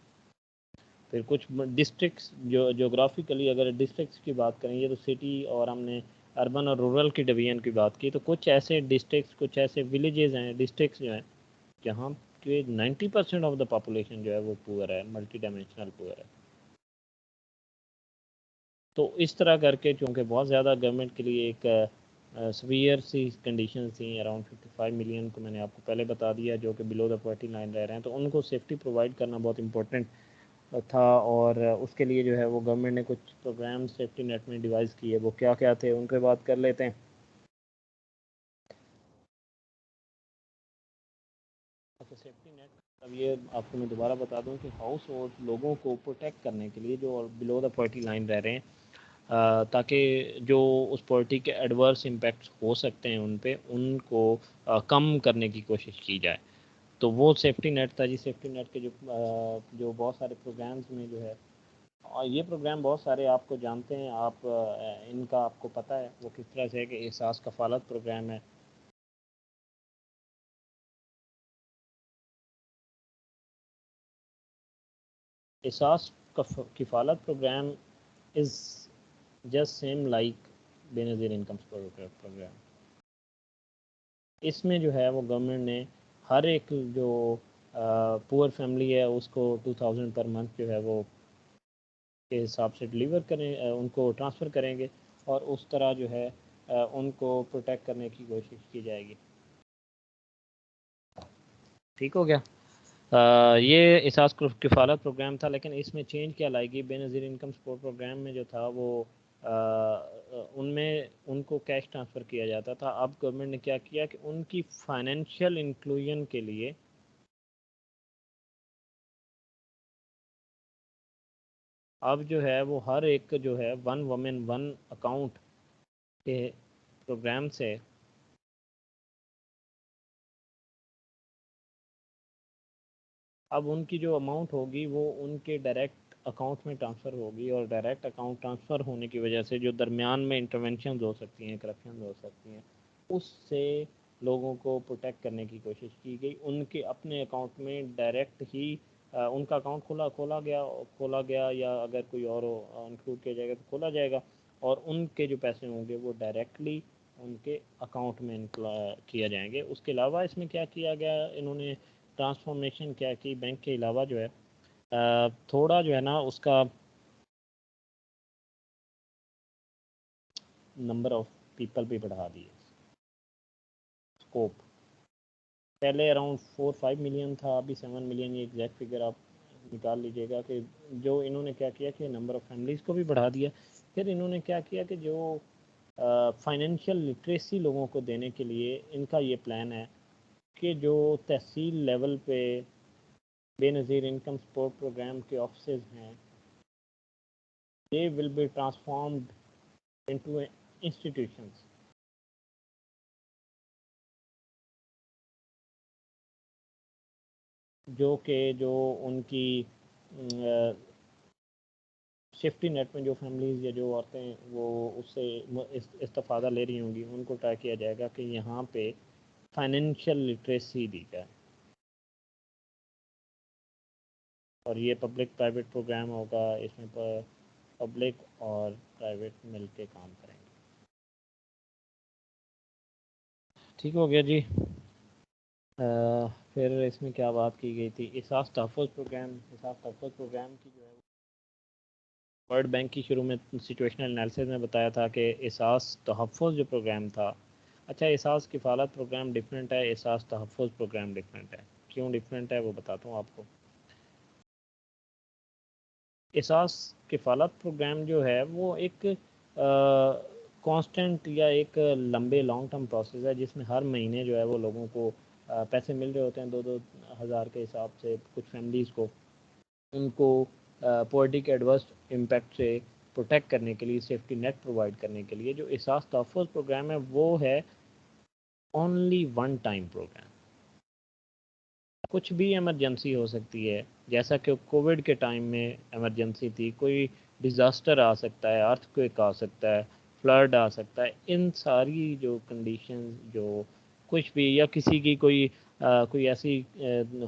[SPEAKER 1] फिर कुछ डिस्ट्रिक्ट्स जो जोग्राफिकली अगर डिस्ट्रिक्ट्स की बात करेंगे तो सिटी और हमने अर्बन और रूरल की डिवीजन की बात की, तो कुछ ऐसे डिस्ट्रिक्ट्स, कुछ ऐसे विलेजेस हैं, डिस्ट्रिक्ट्स जो हैं जहाँ के 90% ऑफ द पॉपुलेशन जो है वो पुअर है, मल्टी डायमेंशनल पुअर है। तो इस तरह करके चूँकि बहुत ज़्यादा गवर्नमेंट के लिए एक सवियर सी कंडीशन थी, अराउंड 55 मिलियन को मैंने आपको पहले बता दिया जो कि बिलो द पॉवर्टी लाइन रह रहे हैं, तो उनको सेफ्टी प्रोवाइड करना बहुत इंपॉर्टेंट था। और उसके लिए जो है वो गवर्नमेंट ने कुछ प्रोग्राम सेफ्टी नेट में डिवाइस किए, वो क्या क्या थे उन पर बात कर लेते हैं। अच्छा, सेफ्टी नेट अब ये आपको मैं दोबारा बता दूं कि हाउस होल्ड लोगों को प्रोटेक्ट करने के लिए जो बिलो द पॉवर्टी लाइन रह रहे हैं, ताकि जो उस पॉवर्टी के एडवर्स इम्पैक्ट्स हो सकते हैं उन पे, उनको कम करने की कोशिश की जाए। तो वो सेफ्टी नेट था जी। सेफ्टी नेट के जो बहुत सारे प्रोग्राम्स में जो है, और ये प्रोग्राम बहुत सारे आपको जानते हैं आप, इनका आपको पता है वो किस तरह से है कि एहसास कफ़ालत प्रोग्राम है। Ehsaas Kafalat programme is just same like Benazir income programme. इसमें जो है वो गवर्नमेंट ने हर एक जो पुअर फैमिली है उसको 2000 पर मंथ जो है वो के हिसाब से डिलीवर करें, उनको ट्रांसफ़र करेंगे और उस तरह जो है उनको प्रोटेक्ट करने की कोशिश की जाएगी। ठीक हो गया। ये एहसास किफ़ालत प्रोग्राम था, लेकिन इसमें चेंज क्या लाएगी, बेनज़ीर इनकम सपोर्ट प्रोग्राम में जो था वो उनमें उनको कैश ट्रांसफ़र किया जाता था। अब गवर्नमेंट ने क्या किया कि उनकी फाइनेंशियल इंक्लूजन के लिए अब जो है वो हर एक जो है वन वमेन वन अकाउंट के प्रोग्राम से अब उनकी जो अमाउंट होगी वो उनके डायरेक्ट अकाउंट में ट्रांसफ़र होगी, और डायरेक्ट अकाउंट ट्रांसफ़र होने की वजह से जो दरमियान में इंटरवेंशन हो सकती हैं, करप्शन हो सकती हैं, उससे लोगों को प्रोटेक्ट करने की कोशिश की गई। उनके अपने अकाउंट में डायरेक्ट ही उनका अकाउंट खोला गया या अगर कोई और इंक्लूड किया जाएगा तो खोला जाएगा, और उनके जो पैसे होंगे वो डायरेक्टली उनके अकाउंट में किया जाएंगे। उसके अलावा इसमें क्या किया गया, इन्होंने ट्रांसफॉर्मेशन क्या की बैंक के अलावा जो है थोड़ा जो है ना उसका नंबर ऑफ पीपल भी बढ़ा दिए, स्कोप। पहले अराउंड 4-5 मिलियन था, अभी 7 मिलियन, ये एग्जैक्ट फिगर आप निकाल लीजिएगा कि जो इन्होंने क्या किया कि नंबर ऑफ़ फैमिलीज़ को भी बढ़ा दिया। फिर इन्होंने क्या किया कि जो फाइनेंशियल लिटरेसी लोगों को देने के लिए इनका ये प्लान है कि जो तहसील लेवल पे बेनज़ीर इनकम सपोर्ट प्रोग्राम के ऑफिस हैं, दे will be transformed into institutions, जो उनकी सेफ्टी नेट में जो फैमिलीज़ या जो औरतें वो उससे इस्तेफ़ादा ले रही होंगी, उनको ट्राई किया जाएगा कि यहाँ पे फाइनेंशियल लिटरेसी दी जाए। और ये पब्लिक प्राइवेट प्रोग्राम होगा, इसमें पब्लिक और प्राइवेट मिल के काम करेंगे। ठीक हो गया जी। फिर इसमें क्या बात की गई थी, एहसास तहफ़्फ़ुज़ प्रोग्राम। एहसास तहफ़्फ़ुज़ प्रोग्राम की जो है वर्ल्ड बैंक की शुरू में सिचुएशनल एनालिसिस में बताया था कि एहसास तहफ़्फ़ुज़ जो प्रोग्राम था, अच्छा एहसास किफ़ालत प्रोग्राम डिफरेंट है, एहसास तहफ़्फ़ुज़ प्रोग्राम डिफरेंट है। क्यों डिफरेंट है वो बताता हूँ आपको। एहसास किफ़ालत प्रोग्राम जो है वो एक कांस्टेंट या एक लंबे लॉन्ग टर्म प्रोसेस है जिसमें हर महीने जो है वो लोगों को पैसे मिल रहे होते हैं 2-2 हज़ार के हिसाब से। कुछ फैमिलीज़ को उनको पॉवर्टी के एडवर्स इम्पैक्ट से प्रोटेक्ट करने के लिए, सेफ्टी नेट प्रोवाइड करने के लिए जो एहसास तहफ़्फ़ुज़ प्रोग्राम है वो है ओनली वन टाइम प्रोग्राम। कुछ भी इमरजेंसी हो सकती है, जैसा कि कोविड के टाइम में इमरजेंसी थी, कोई डिज़ास्टर आ सकता है, अर्थक्वेक आ सकता है, फ्लड आ सकता है। इन सारी जो कंडीशन जो कुछ भी या किसी की कोई ऐसी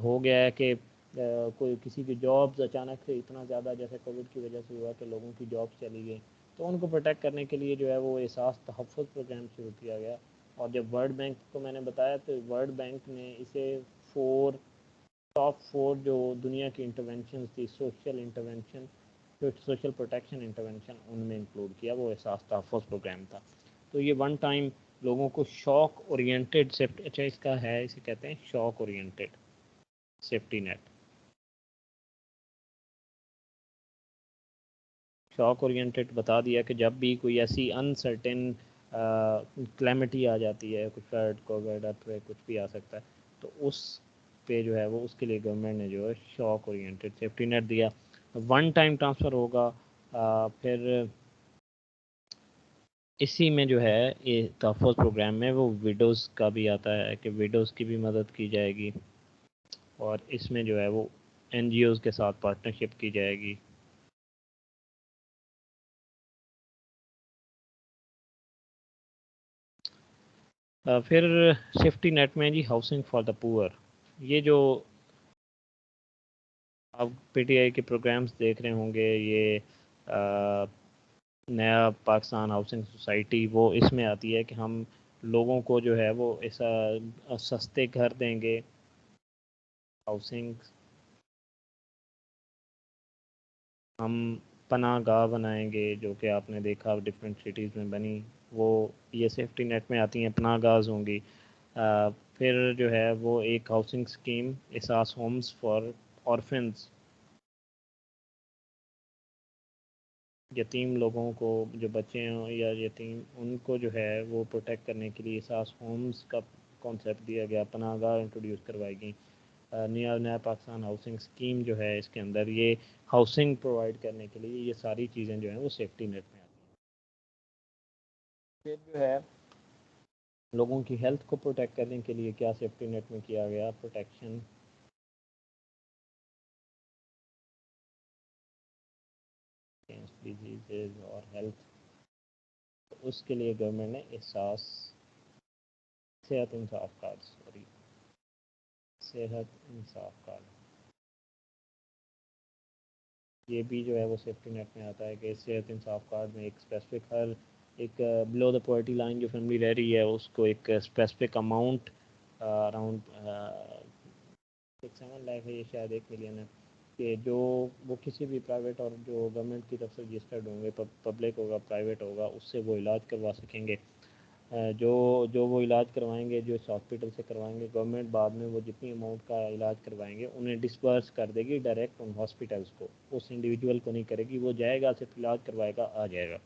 [SPEAKER 1] हो गया है कि कोई किसी की जॉब्स अचानक से इतना ज़्यादा जैसे कोविड की वजह से हुआ कि लोगों की जॉब्स चली गई, तो उनको प्रोटेक्ट करने के लिए जो है वो एहसास तहफ़्फ़ुज़ प्रोग्राम शुरू किया गया। और जब वर्ल्ड बैंक को मैंने बताया तो वर्ल्ड बैंक ने इसे टॉप 4 जो दुनिया की इंटरवेंशन थी, सोशल इंटरवेंशन, जो सोशल प्रोटेक्शन इंटरवेंशन, उनमें इंक्लूड किया। वो एहसास तहफ़्फ़ुज़ प्रोग्राम था। तो ये वन टाइम लोगों को शॉक ओरिएंटेड सेफ्टी, अच्छा इसका है, इसे कहते हैं shock oriented safety net. Shock oriented बता दिया कि जब भी कोई ऐसी अनसर्टेन क्लैमिटी आ जाती है, कुछ फ्लड, कोविड, अर्थक्वेक कुछ भी आ सकता है, तो उस पे जो है वो उसके लिए गवर्नमेंट ने जो है शॉक ओरिएंटेड सेफ्टी नेट दिया। वन टाइम ट्रांसफ़र होगा। फिर इसी में जो है ये तहफ़्फ़ुज़ प्रोग्राम में वो विडोज़ का भी आता है कि विडोज़ की भी मदद की जाएगी और इसमें जो है वो एनजीओज़ के साथ पार्टनरशिप की जाएगी। फिर सेफ्टी नेट में जी हाउसिंग फॉर द पुअर, ये जो आप पीटीआई के प्रोग्राम्स देख रहे होंगे, ये नया पाकिस्तान हाउसिंग सोसाइटी, वो इसमें आती है कि हम लोगों को जो है वो ऐसा सस्ते घर देंगे, हाउसिंग, हम पनाह गाह बनाएंगे, जो कि आपने देखा डिफरेंट सिटीज़ में बनी, वो ये सेफ्टी नेट में आती हैं, पनाह गाहs होंगी। फिर जो है वो एक हाउसिंग स्कीम एहसास होम्स फॉर ऑर्फन्स, यतीम लोगों को, जो बच्चे हों या यतीम, उनको जो है वो प्रोटेक्ट करने के लिए एहसास होम्स का कॉन्सेप्ट दिया गया, पनाहगाह इंट्रोड्यूस करवाई गई। नया नया पाकिस्तान हाउसिंग स्कीम जो है, इसके अंदर ये हाउसिंग प्रोवाइड करने के लिए ये सारी चीज़ें जो हैं वो सेफ्टी नेट में आती हैं। फिर जो है लोगों की हेल्थ को प्रोटेक्ट करने के लिए क्या सेफ्टी नेट में किया गया, प्रोटेक्शन अगेंस्ट डिजीज़ और हेल्थ, तो उसके लिए गवर्नमेंट ने एहसास सेहत इंसाफ कार्ड, सॉरी सेहत इंसाफ कार्ड, ये भी जो है वो सेफ्टी नेट में आता है कि सेहत इंसाफ कार्ड में एक स्पेसिफिक हर एक बिलो द पॉवर्टी लाइन जो फैमिली रह रही है उसको एक स्पेसिफिक अमाउंट अराउंड 6-7 लाख है, ये शायद 1 मिलियन है, कि जो वो किसी भी प्राइवेट और जो गवर्नमेंट की तरफ से रजिस्टर्ड होंगे, पब्लिक होगा प्राइवेट होगा, उससे वो इलाज करवा सकेंगे। जो जो वो इलाज करवाएंगे, जो इस हॉस्पिटल से करवाएंगे, गवर्नमेंट बाद में वो जितनी अमाउंट का इलाज करवाएंगे उन्हें डिस्पर्स कर देगी डायरेक्ट उन हॉस्पिटल्स को, उस इंडिविजुअल को नहीं करेगी। वो जाएगा, सिर्फ इलाज करवाएगा, आ जाएगा।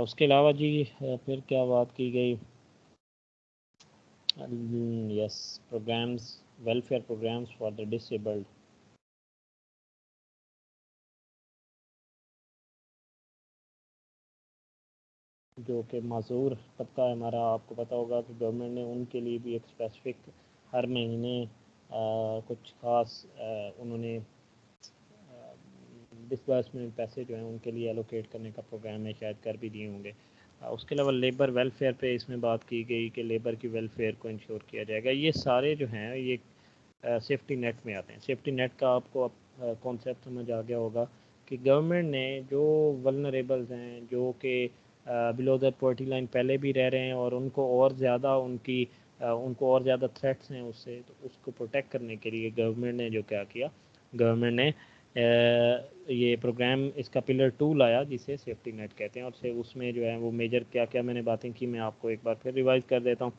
[SPEAKER 1] उसके अलावा जी फिर क्या बात की गई, yes, programs, welfare programs for the disabled, जो कि माजूर तबका है हमारा। आपको पता होगा कि गवर्नमेंट ने उनके लिए भी एक स्पेसिफिक हर महीने कुछ ख़ास उन्होंने डिसबर्समेंट पैसे जो हैं उनके लिए एलोकेट करने का प्रोग्राम है, शायद कर भी दिए होंगे। उसके अलावा लेबर वेलफेयर पे इसमें बात की गई कि लेबर की वेलफेयर को इंश्योर किया जाएगा। ये सारे जो हैं ये सेफ्टी नेट में आते हैं। सेफ्टी नेट का आपको कॉन्सेप्ट समझ आ गया होगा कि गवर्नमेंट ने जो वल्नरेबल्स हैं, जो कि बिलो द पॉवर्टी लाइन पहले भी रह रहे हैं और उनको और ज़्यादा उनको और ज़्यादा थ्रेट्स हैं उससे, तो उसको प्रोटेक्ट करने के लिए गवर्नमेंट ने जो क्या किया, गवर्नमेंट ने ये प्रोग्राम, इसका पिलर 2 लाया जिसे सेफ्टी नेट कहते हैं। और से उसमें जो है वो मेजर क्या क्या मैंने बातें की, मैं आपको एक बार फिर रिवाइज कर देता हूँ।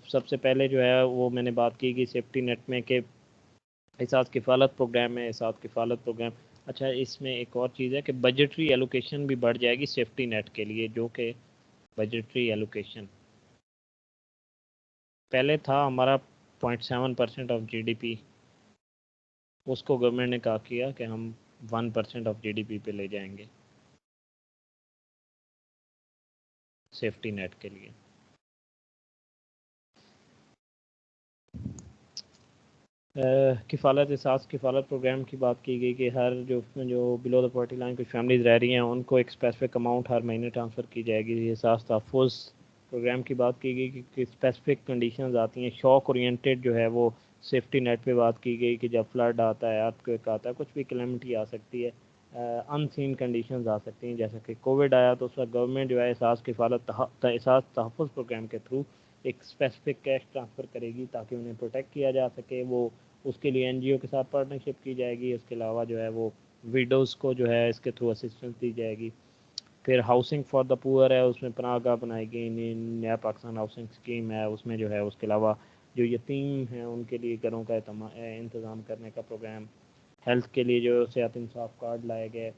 [SPEAKER 1] सबसे पहले जो है वो मैंने बात की कि सेफ्टी नेट में के एहसास किफ़ालत प्रोग्राम है। एहसास किफ़ालत प्रोग्राम अच्छा, इसमें एक और चीज़ है कि बजटरी एलोकेशन भी बढ़ जाएगी सेफ्टी नेट के लिए, जो कि बजटरी एलोकेशन पहले था हमारा 0.7% ऑफ जीडीपी, उसको गवर्नमेंट ने कहा किया कि हम 1% ऑफ जीडीपी पे ले जाएंगे सेफ्टी नेट के लिए। किफ़ालत एहसास किफ़ालत प्रोग्राम की बात की गई कि हर जो बिलो द पॉवर्टी लाइन कुछ फैमिलीज रह रही हैं उनको एक स्पेसिफिक अमाउंट हर महीने ट्रांसफ़र की जाएगी। एहसास तहफ़्फ़ुज़ प्रोग्राम की बात की गई कि स्पेसिफिक कंडीशंस आती हैं। शॉक ओरिएंटेड जो है वो सेफ्टी नेट पे बात की गई कि जब फ्लड आता है, अर्थक्वेक आता है, कुछ भी कैलेमिटी आ सकती है, अनसीन कंडीशंस आ सकती हैं। जैसा कि कोविड आया तो उस वक्त गवर्नमेंट जो है एहसास तहफ़्फ़ुज़ प्रोग्राम के थ्रू एक स्पेसिफिक कैश ट्रांसफ़र करेगी ताकि उन्हें प्रोटेक्ट किया जा सके। वो उसके लिए एनजीओ के साथ पार्टनरशिप की जाएगी। इसके अलावा जो है वो विडोज़ को जो है इसके थ्रू असिस्टेंस दी जाएगी। फिर हाउसिंग फॉर द पुअर है, उसमें पनाहगाह बनाई गई, नया पाकिस्तान हाउसिंग स्कीम है उसमें जो है। उसके अलावा जो यतीम हैं उनके लिए घरों का इंतज़ाम करने का प्रोग्राम। हेल्थ के लिए जो सेहत इंसाफ कार्ड लाए गए।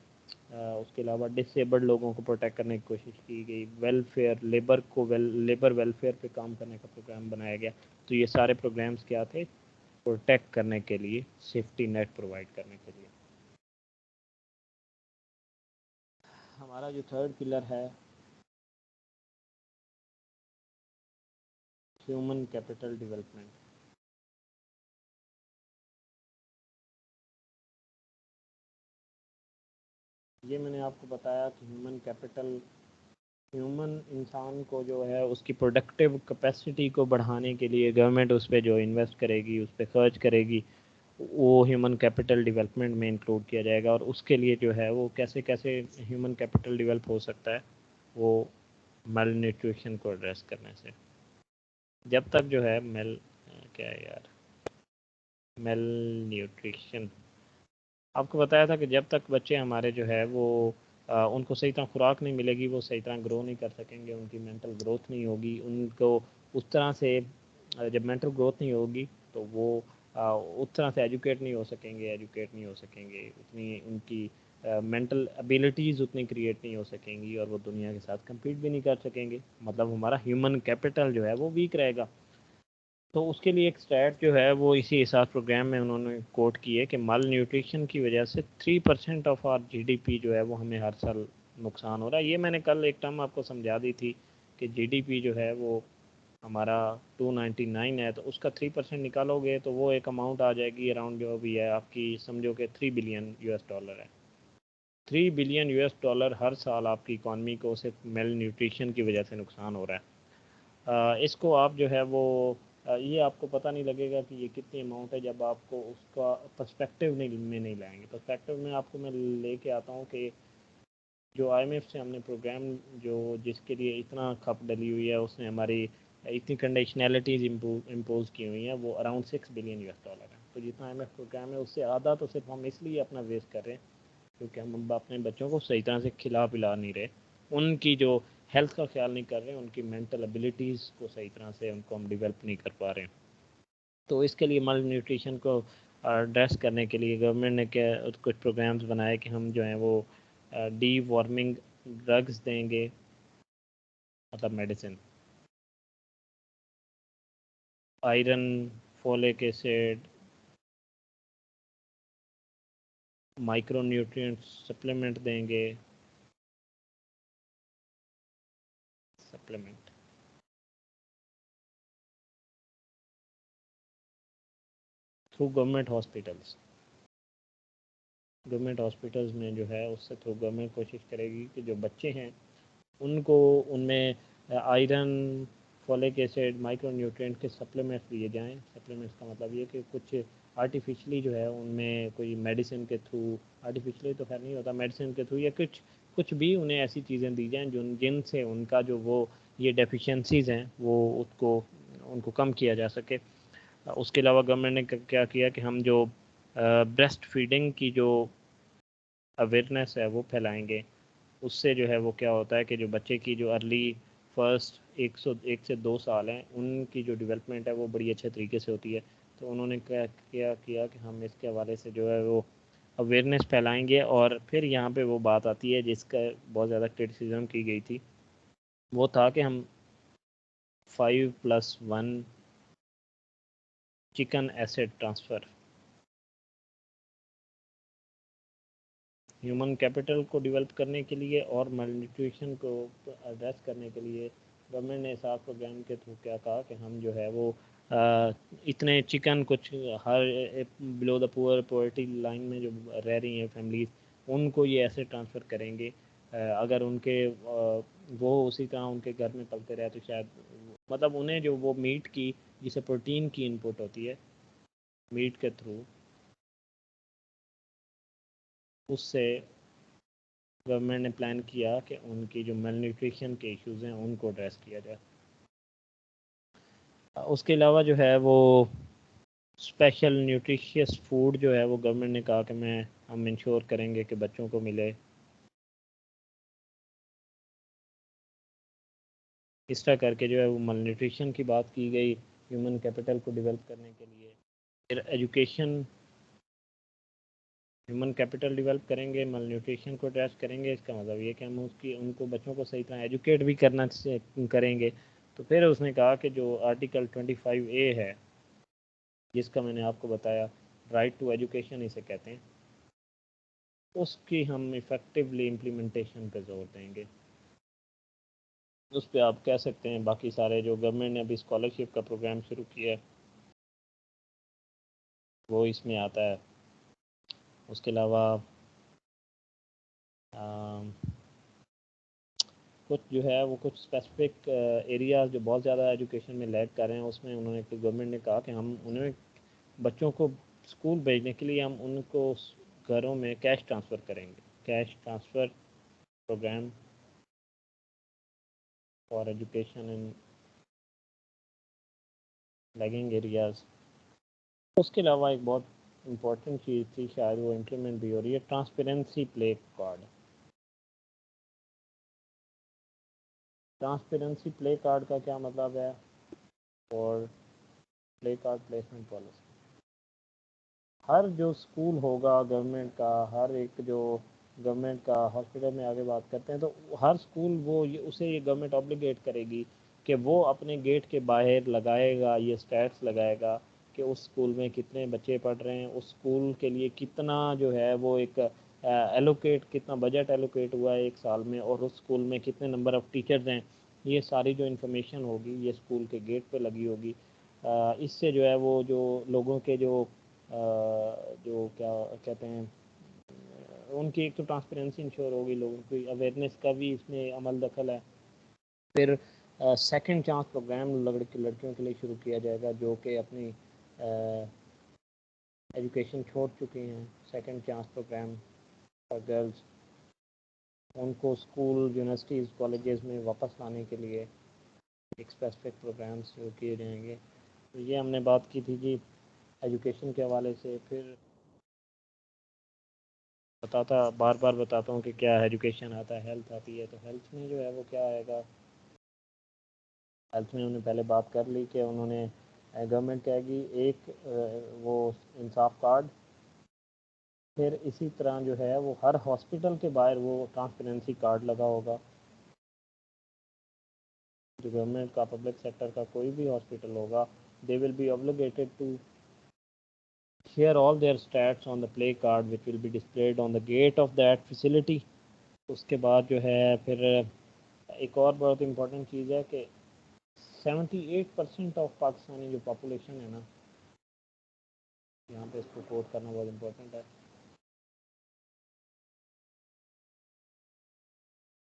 [SPEAKER 1] उसके अलावा डिसेबल्ड लोगों को प्रोटेक्ट करने की कोशिश की गई। वेलफेयर लेबर वेलफेयर पे काम करने का प्रोग्राम बनाया गया। तो ये सारे प्रोग्राम्स क्या थे? प्रोटेक्ट करने के लिए, सेफ्टी नेट प्रोवाइड करने के लिए। हमारा जो थर्ड पिलर है ह्यूमन कैपिटल डेवलपमेंट। ये मैंने आपको बताया कि ह्यूमन इंसान को जो है उसकी प्रोडक्टिव कैपेसिटी को बढ़ाने के लिए गवर्नमेंट उस पर जो इन्वेस्ट करेगी, उस पर खर्च करेगी, वो ह्यूमन कैपिटल डेवलपमेंट में इंक्लूड किया जाएगा। और उसके लिए जो है वो कैसे कैसे ह्यूमन कैपिटल डेवलप हो सकता है, वो मेल न्यूट्रिशन को एड्रेस करने से। जब तक जो है क्या है यार, मेल न्यूट्रिशन आपको बताया था कि जब तक बच्चे हमारे जो है वो उनको सही तरह खुराक नहीं मिलेगी, वो सही तरह ग्रो नहीं कर सकेंगे, उनकी मेंटल ग्रोथ नहीं होगी, उनको उस तरह से जब मेंटल ग्रोथ नहीं होगी तो वो उस तरह से एजुकेट नहीं हो सकेंगे, उतनी उनकी मेंटल एबिलिटीज़ उतनी क्रिएट नहीं हो सकेंगी और वो दुनिया के साथ compete भी नहीं कर सकेंगे। मतलब हमारा ह्यूमन कैपिटल जो है वो वीक रहेगा। तो उसके लिए एक स्टैट जो है वो इसी एहसास प्रोग्राम में उन्होंने कोट की है कि माल न्यूट्रिशन की वजह से 3% ऑफ आर जीडीपी जो है वो हमें हर साल नुकसान हो रहा है। ये मैंने कल एक टर्म आपको समझा दी थी कि जीडीपी जो है वो हमारा 299 है, तो उसका 3% निकालोगे तो वो एक अमाउंट आ जाएगी अराउंड जो भी है आपकी, समझो कि $3 बिलियन है। $3 बिलियन हर साल आपकी इकॉनमी को सिर्फ मेल न्यूट्रिशन की वजह से नुकसान हो रहा है। इसको आप जो है वो ये आपको पता नहीं लगेगा कि ये कितनी अमाउंट है जब आपको उसका पर्सपेक्टिव नहीं लाएंगे। पर्सपेक्टिव में आपको मैं लेके आता हूँ कि जो आईएमएफ से हमने प्रोग्राम जो जिसके लिए इतना खप डली हुई है, उसने हमारी इतनी कंडीशनैलिटीज़ इम्पोज की हुई हैं, वो अराउंड $6 बिलियन है। तो जितना आईएमएफ प्रोग्राम है उससे आधा तो सिर्फ हम इसलिए अपना वेस्ट कर रहे हैं क्योंकि हम अपने बच्चों को सही तरह से खिला पिला नहीं रहे, उनकी जो हेल्थ का ख्याल नहीं कर रहे हैं, उनकी मेंटल एबिलिटीज़ को सही तरह से उनको हम डेवलप नहीं कर पा रहे हैं। तो इसके लिए माल न्यूट्रिशन को एड्रेस करने के लिए गवर्नमेंट ने क्या कुछ प्रोग्राम्स बनाए कि हम जो हैं वो डी वार्मिंग ड्रग्स देंगे, मतलब medicine, iron, folic acid, micro nutrient supplement देंगे, सप्लीमेंट थ्रू गवर्नमेंट हॉस्पिटल्स में जो है उससे थ्रू गवर्नमेंट कोशिश करेगी कि जो बच्चे हैं उनको उनमें iron, folic acid, micro nutrient के सप्लीमेंट्स दिए जाएं। सप्लीमेंट्स का मतलब ये कि कुछ आर्टिफिशली जो है उनमें कोई मेडिसिन के थ्रू, आर्टिफिशली तो खैर नहीं होता, मेडिसिन के थ्रू या कुछ कुछ भी उन्हें ऐसी चीज़ें दी जाएँ जो जिनसे उनका जो वो ये डेफिशिएंसीज़ हैं वो उसको उनको कम किया जा सके। उसके अलावा गवर्नमेंट ने क्या किया कि हम जो ब्रेस्ट फीडिंग की जो अवेयरनेस है वो फैलाएंगे। उससे जो है वो क्या होता है कि जो बच्चे की जो अर्ली फर्स्ट 1 से 2 साल हैं उनकी जो डेवलपमेंट है वो बड़ी अच्छे तरीके से होती है। तो उन्होंने क्या किया कि हम इसके हवाले से जो है वो अवेयरनेस फैलाएंगे। और फिर यहाँ पे वो बात आती है जिसका बहुत ज़्यादा क्रिटिसिज्म की गई थी, वो था कि हम 5+1 chicken asset transfer, human capital को डेवलप करने के लिए और malnutrition को एड्रेस करने के लिए गवर्नमेंट ने साफ प्रोग्राम के थ्रू क्या कहा कि हम जो है वो इतने चिकन कुछ हर below the poor poverty line में जो रह रही हैं फैमिलीज, उनको ये ऐसे ट्रांसफ़र करेंगे। अगर उनके वो उसी तरह उनके घर में पलते रहे तो शायद मतलब उन्हें जो वो मीट की जिसे प्रोटीन की इनपुट होती है मीट के थ्रू, उससे गवर्नमेंट ने प्लान किया कि उनकी जो मेल न्यूट्रिशन के इश्यूज़ हैं उनको एड्रेस किया जाए। उसके अलावा जो है वो स्पेशल न्यूट्रिशियस फूड जो है वो गवर्नमेंट ने कहा कि हम इंश्योर करेंगे कि बच्चों को मिले। इस तरह करके जो है वो मेल न्यूट्रिशन की बात की गई ह्यूमन कैपिटल को डेवलप करने के लिए। फिर एजुकेशन, ह्यूमन कैपिटल डेवलप करेंगे, मेल न्यूट्रिशन को एड्रेस करेंगे, इसका मतलब ये कि हम उनको बच्चों को सही तरह एजुकेट भी करना करेंगे। तो फिर उसने कहा कि जो आर्टिकल 25A है जिसका मैंने आपको बताया, राइट टू एजुकेशन इसे कहते हैं, उसकी हम इफ़ेक्टिवली इम्प्लीमेंटेशन पे जोर देंगे। उस पर आप कह सकते हैं बाकी सारे जो गवर्नमेंट ने अभी स्कॉलरशिप का प्रोग्राम शुरू किया है वो इसमें आता है। उसके अलावा कुछ जो है वो कुछ स्पेसिफिक एरियाज जो बहुत ज़्यादा एजुकेशन में लैग कर रहे हैं, उसमें उन्होंने गवर्नमेंट ने कहा कि हम उन्हें बच्चों को स्कूल भेजने के लिए हम उनको घरों में कैश ट्रांसफ़र करेंगे, cash transfer program for education in lagging areas. उसके अलावा एक बहुत इम्पोर्टेंट चीज़ थी, शायद वो इम्प्लीमेंट भी हो रही है, transparency play card. Transparency play card का क्या मतलब है? और प्ले कार्ड प्लेसमेंट पॉलिसी, हर जो स्कूल होगा गवर्नमेंट का, हर एक जो गवर्नमेंट का हॉस्पिटल में आगे बात करते हैं तो हर स्कूल वो उसे ये गवर्नमेंट ऑब्लिगेट करेगी कि वो अपने गेट के बाहर लगाएगा, ये स्टैट्स लगाएगा कि उस स्कूल में कितने बच्चे पढ़ रहे हैं, उस स्कूल के लिए कितना जो है वो एक एलोकेट, कितना बजट एलोकेट हुआ है एक साल में, और उस स्कूल में कितने नंबर ऑफ़ टीचर्स हैं। ये सारी जो इन्फॉर्मेशन होगी ये स्कूल के गेट पे लगी होगी। इससे जो है वो जो लोगों के जो क्या कहते हैं उनकी एक तो ट्रांसपेरेंसी इंश्योर होगी, लोगों की अवेयरनेस का भी इसमें अमल दखल है। फिर सेकंड चांस प्रोग्राम लड़कियों के लिए शुरू किया जाएगा जो कि अपनी एजुकेशन छोड़ चुकी हैं। Second chance program for girls, उनको स्कूल, यूनिवर्सिटीज़, कॉलेजेस में वापस लाने के लिए एक स्पेसिफिक प्रोग्राम शुरू किए जाएंगे। तो ये हमने बात की थी जी एजुकेशन के हवाले से। फिर बार बार बताता हूँ कि क्या एजुकेशन आता है, हेल्थ आती है। तो हेल्थ में जो है वो क्या आएगा, हेल्थ में उन्होंने पहले बात कर ली कि उन्होंने गवर्नमेंट कहेगी एक वो इंसाफ कार्ड, फिर इसी तरह जो है वो हर हॉस्पिटल के बाहर वो ट्रांसपेरेंसी कार्ड लगा होगा। जो गवर्नमेंट का पब्लिक सेक्टर का कोई भी हॉस्पिटल होगा, they will be obligated to share all their stats on the play card which will be displayed on the gate of that facility। उसके बाद जो है फिर एक और बहुत इम्पोर्टेंट चीज़ है कि 78% ऑफ पाकिस्तानी जो पॉपुलेशन है ना, यहाँ पे इसको कोट करना बहुत इम्पोर्टेंट है,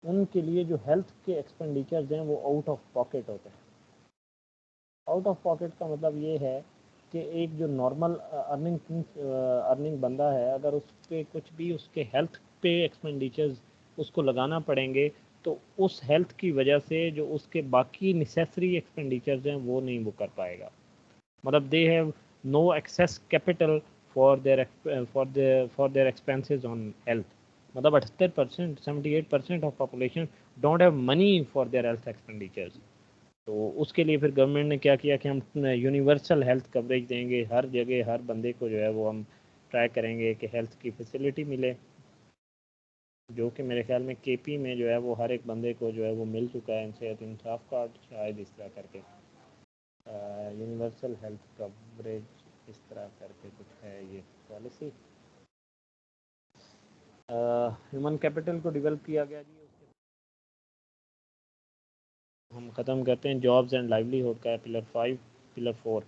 [SPEAKER 1] उनके लिए जो हेल्थ के एक्सपेंडिचर्स हैं वो आउट ऑफ पॉकेट होते हैं। आउट ऑफ पॉकेट का मतलब ये है कि एक जो नॉर्मल अर्निंग बंदा है, अगर उस पर कुछ भी उसके हेल्थ पे एक्सपेंडिचर्स उसको लगाना पड़ेंगे तो उस हेल्थ की वजह से जो उसके बाकी नेसेसरी एक्सपेंडिचर्स हैं वो नहीं वो कर पाएगा। मतलब they have no access capital for their expenses on health. मतलब 78%, 78% of population don't have money for their health expenditures. तो उसके लिए फिर गवर्नमेंट ने क्या किया कि हम यूनिवर्सल हेल्थ कवरेज देंगे, हर जगह हर बंदे को जो है वो हम ट्राई करेंगे कि हेल्थ की फैसिलिटी मिले, जो कि मेरे ख्याल में केपी में जो है वो हर एक बंदे को जो है वो मिल चुका है सेहत इंसाफ कार्ड, शायद इस तरह करके यूनिवर्सल हेल्थ कवरेज इस तरह करके कुछ है ये पॉलिसी। ह्यूमन कैपिटल को डेवलप किया गया जी। हम ख़त्म करते हैं जॉब्स एंड लाइवलीहुड का, pillar 5 pillar 4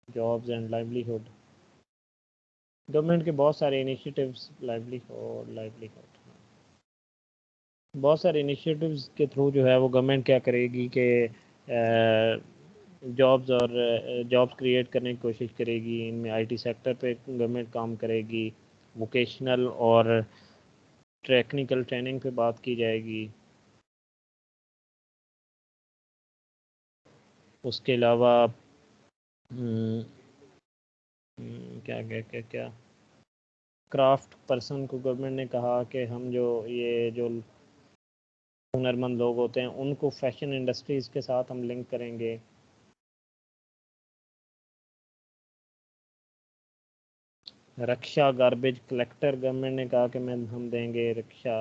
[SPEAKER 1] jobs and livelihood. Government के बहुत सारे इनिशिएटिव्स, लाइवलीहुड बहुत सारे इनिशिएटिव्स के थ्रू जो है वो गवर्नमेंट क्या करेगी कि जॉब्स और जॉब्स क्रिएट करने की कोशिश करेगी। इनमें आईटी सेक्टर पे गवर्नमेंट काम करेगी, वोकेशनल और टेक्निकल ट्रेनिंग पे बात की जाएगी। उसके अलावा क्या क्या क्या क्या क्राफ्ट पर्सन को गवर्नमेंट ने कहा कि हम जो हुनरमंद लोग होते हैं उनको फैशन इंडस्ट्रीज़ के साथ हम लिंक करेंगे। रक्षा गार्बेज कलेक्टर गवर्नमेंट ने कहा कि हम देंगे रिक्शा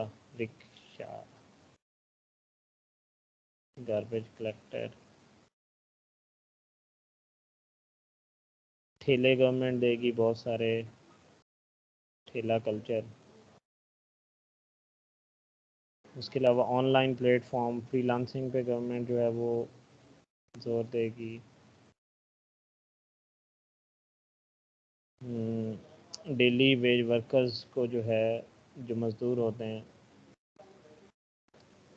[SPEAKER 1] गार्बेज कलेक्टर। ठेले गवर्नमेंट देगी, बहुत सारे ठेला कल्चर। उसके अलावा ऑनलाइन प्लेटफॉर्म फ्रीलांसिंग पे गवर्नमेंट जो है वो जोर देगी। डेली वेज वर्कर्स को जो है, जो मज़दूर होते हैं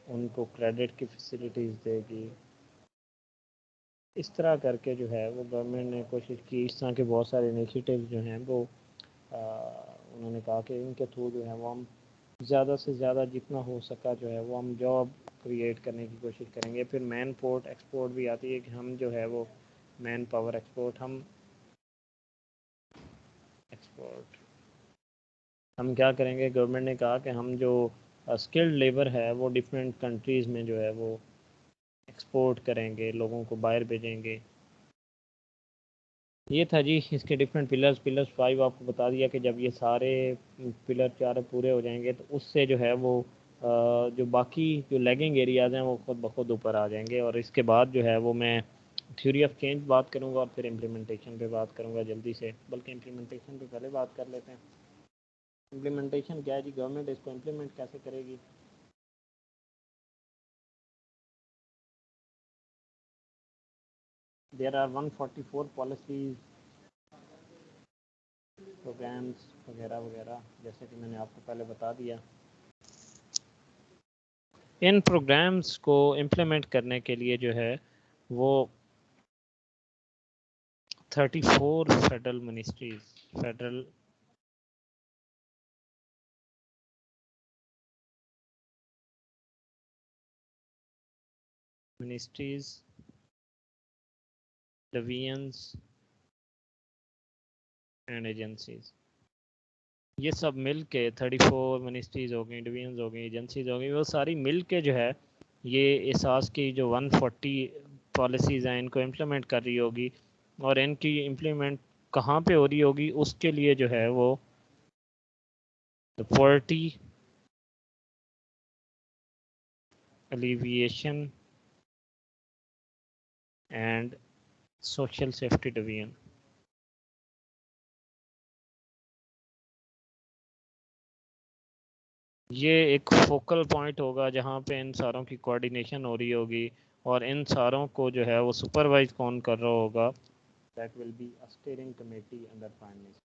[SPEAKER 1] उनको क्रेडिट की फैसिलिटीज़ देगी। इस तरह करके जो है वो गवर्नमेंट ने कोशिश की। इस तरह के बहुत सारे इनिशिएटिव जो हैं वो उन्होंने कहा कि इनके थ्रू जो है वो हम ज़्यादा से ज़्यादा जितना हो सका जो है वो हम जॉब क्रिएट करने की कोशिश करेंगे। फिर मैन पोर्ट एक्सपोर्ट भी आती है कि हम जो है वो मैन पावर एक्सपोर्ट हम क्या करेंगे। गवर्नमेंट ने कहा कि हम जो स्किल्ड लेबर है वो डिफरेंट कंट्रीज़ में जो है वो एक्सपोर्ट करेंगे, लोगों को बाहर भेजेंगे। ये था जी इसके डिफरेंट पिलर्स 5 आपको बता दिया कि जब ये सारे पिलर 4 पूरे हो जाएंगे तो उससे जो है वो जो बाकी जो लैगिंग एरियाज़ हैं वो खुद ब खुद ऊपर आ जाएंगे। और इसके बाद जो है वो मैं थ्योरी ऑफ चेंज बात करूँगा और फिर इम्प्लीमेंटेशन पे बात करूँगा जल्दी से। बल्कि इम्प्लीमेंटेशन पे पहले बात कर लेते हैं। इम्प्लीमेंटेशन क्या है जी, गवर्नमेंट इसको इम्प्लीमेंट कैसे करेगी। देयर आर 144 पॉलिसीज, प्रोग्राम्स वगैरह वगैरह, जैसे कि मैंने आपको पहले बता दिया। इन प्रोग्राम्स को इम्प्लीमेंट करने के लिए जो है वो 34 federal ministries, divisions and agencies, ये सब मिल के 34 मिनिस्ट्रीज़ हो गई, डिवीजन्स हो गई, एजेंसीज हो गई, वो सारी मिल के जो है ये एहसास की जो 140 पॉलिसीज़ हैं इनको इम्प्लीमेंट कर रही होगी। और इनकी इम्प्लीमेंट कहाँ पे हो रही होगी, उसके लिए जो है वो poverty alleviation and social safety division, ये एक फोकल पॉइंट होगा जहाँ पे इन सारों की कोऑर्डिनेशन हो रही होगी। और इन सारों को जो है वो सुपरवाइज कौन कर रहा होगा, that will be a steering committee under prime minister.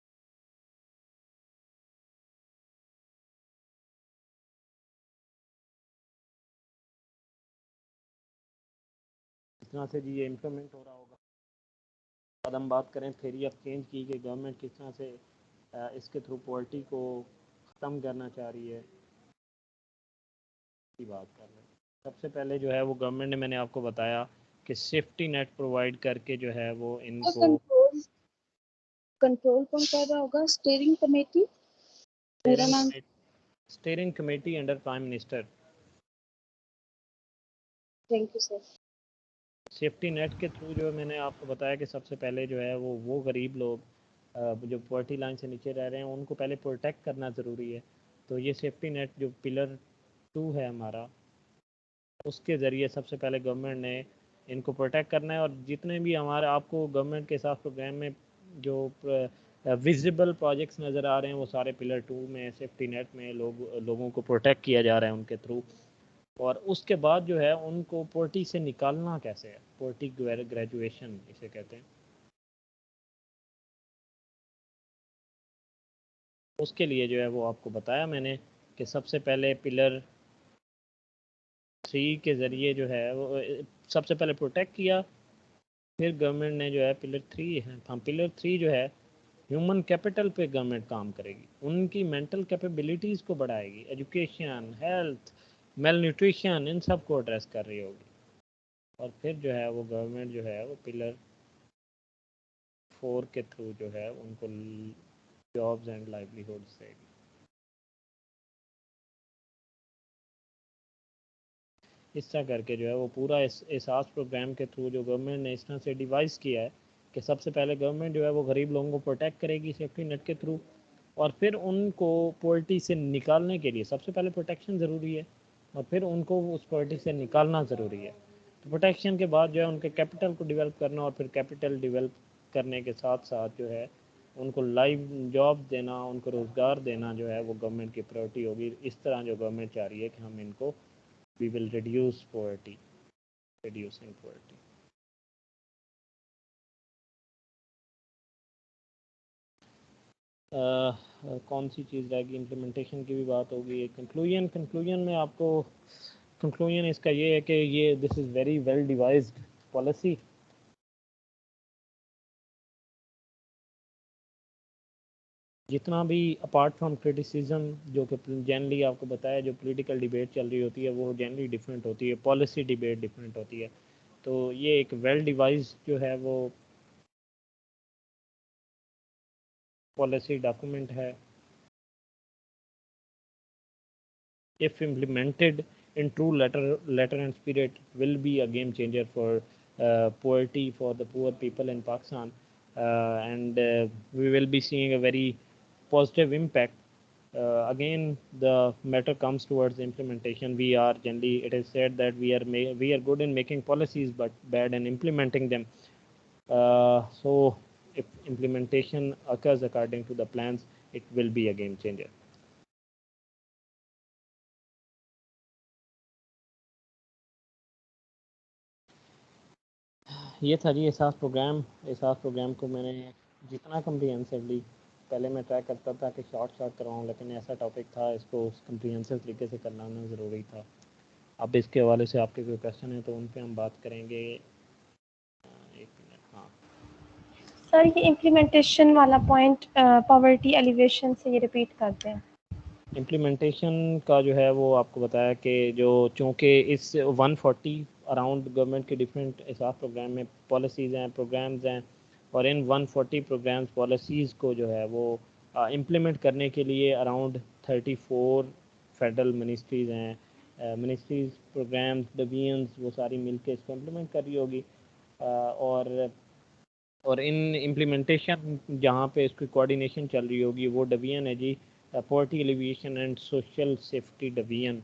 [SPEAKER 1] इस तरह से जी ये इम्प्लीमेंट हो रहा होगा। बाद हम बात करें थ्योरी ऑफ चेंज की कि गवर्नमेंट किस तरह से इसके थ्रू पॉवर्टी को ख़त्म करना चाह रही है, की बात कर रहे हैं। सबसे पहले जो है वो गवर्नमेंट ने, मैंने आपको बताया कि सेफ्टी नेट प्रोवाइड करके जो है वो इनको
[SPEAKER 2] कंट्रोल कौन कर रहा होगा, स्टीयरिंग कमेटी, पूरा नाम?
[SPEAKER 1] Steering committee under prime minister.
[SPEAKER 2] Thank you sir.
[SPEAKER 1] Safety net के थ्रू जो मैंने आपको बताया कि सबसे पहले जो है वो गरीब लोग जो पॉवर्टी लाइन से नीचे रह रहे हैं उनको पहले प्रोटेक्ट करना ज़रूरी है। तो ये सेफ्टी नेट जो पिलर 2 है हमारा, उसके ज़रिए सबसे पहले गवर्नमेंट ने इनको प्रोटेक्ट करना है। और जितने भी हमारे आपको गवर्नमेंट के साथ प्रोग्राम में जो विजिबल प्रोजेक्ट्स नज़र आ रहे हैं वो सारे पिलर 2 में सेफ्टी नेट में लोगों को प्रोटेक्ट किया जा रहा है उनके थ्रू। और उसके बाद जो है उनको पोवर्टी से निकालना कैसे है, पोवर्टी ग्रेजुएशन इसे कहते हैं। उसके लिए जो है वो आपको बताया मैंने कि सबसे पहले पिलर 3 के ज़रिए जो है वो सबसे पहले प्रोटेक्ट किया, फिर गवर्नमेंट ने जो है पिलर 3 है, हाँ पिलर 3 जो है ह्यूमन कैपिटल पे गवर्नमेंट काम करेगी, उनकी मेंटल कैपेबिलिटीज़ को बढ़ाएगी, एजुकेशन, हेल्थ, मेल न्यूट्रिशन, इन सब को एड्रेस कर रही होगी। और फिर जो है वो गवर्नमेंट जो है वो पिलर 4 के थ्रू जो है उनको जॉब्स एंड लाइवलीहुड्स देगी। इस तरह करके जो है वो पूरा इस एहसास प्रोग्राम के थ्रू जो गवर्नमेंट ने इस तरह से डिवाइस किया है कि सबसे पहले गवर्नमेंट जो है वो गरीब लोगों को प्रोटेक्ट करेगी सेफ्टी नेट के थ्रू, और फिर उनको पॉवर्टी से निकालने के लिए सबसे पहले प्रोटेक्शन ज़रूरी है और फिर उनको उस पॉवर्टी से निकालना ज़रूरी है। तो प्रोटेक्शन के बाद जो है उनके कैपिटल को डेवलप करना, और फिर कैपिटल डेवलप करने के साथ साथ जो है उनको लाइव जॉब देना, उनको रोज़गार देना जो है वो गवर्नमेंट की प्रायोरिटी होगी। इस तरह जो गवर्नमेंट चाह रही है कि हम इनको we will reduce poverty, reducing poverty. कौन सी चीज़ रहेगी, इम्प्लीमेंटेशन की भी बात होगी। कंक्लूजन में आपको कंक्लूजन इसका ये है कि ये this is very well devised policy. जितना भी अपार्ट फ्रॉम क्रिटिसिज्म जो कि जनरली आपको बताया जो पॉलिटिकल डिबेट चल रही होती है वो जनरली डिफरेंट होती है, पॉलिसी डिबेट डिफरेंट होती है। तो ये एक वेल डिवाइज जो है वो पॉलिसी डॉक्यूमेंट है। If implemented in true letter and spirit, will be a game changer for poverty for the poor people in Pakistan, and we will be seeing a very positive impact. Again, the matter comes towards implementation. We are generally, it is said that we are good in making policies but bad in implementing them. So, if implementation occurs according to the plans, it will be a game changer. ये था जी एहसास programme को मैंने जितना कम्प्रीहेंसिवली, पहले मैं try करता था कि शॉर्ट करवाऊँ, लेकिन ऐसा टॉपिक था इसको कम्प्रीहेंसिव तरीके से करना ज़रूरी था। अब इसके हवाले से आपके कोई क्वेश्चन है तो उन पे हम बात करेंगे। एक मिनट। हाँ
[SPEAKER 2] सर, ये इम्प्लीमेंटेशन वाला पॉइंट पॉवर्टी एलिवेशन से ये रिपीट करते हैं।
[SPEAKER 1] इम्प्लीमेंटेशन का जो है वो आपको बताया कि जो चूँकि इस 140 अराउंड गवर्नमेंट के डिफरेंट एहसास प्रोग्राम में पॉलिसीज़ हैं, प्रोग्राम्स हैं, और इन 140 प्रोग्राम्स पॉलिसीज़ को जो है वो इम्प्लीमेंट करने के लिए अराउंड 34 फेडरल मिनिस्ट्रीज़ हैं, मिनिस्ट्रीज़, प्रोग्राम्स, डिवीजन्स, वो सारी मिलके इसको इम्प्लीमेंट कर रही होगी। और इन इम्प्लीमेंटेशन जहाँ पे इसकी कोऑर्डिनेशन चल रही होगी वो डिवीजन है जी poverty alleviation and social safety division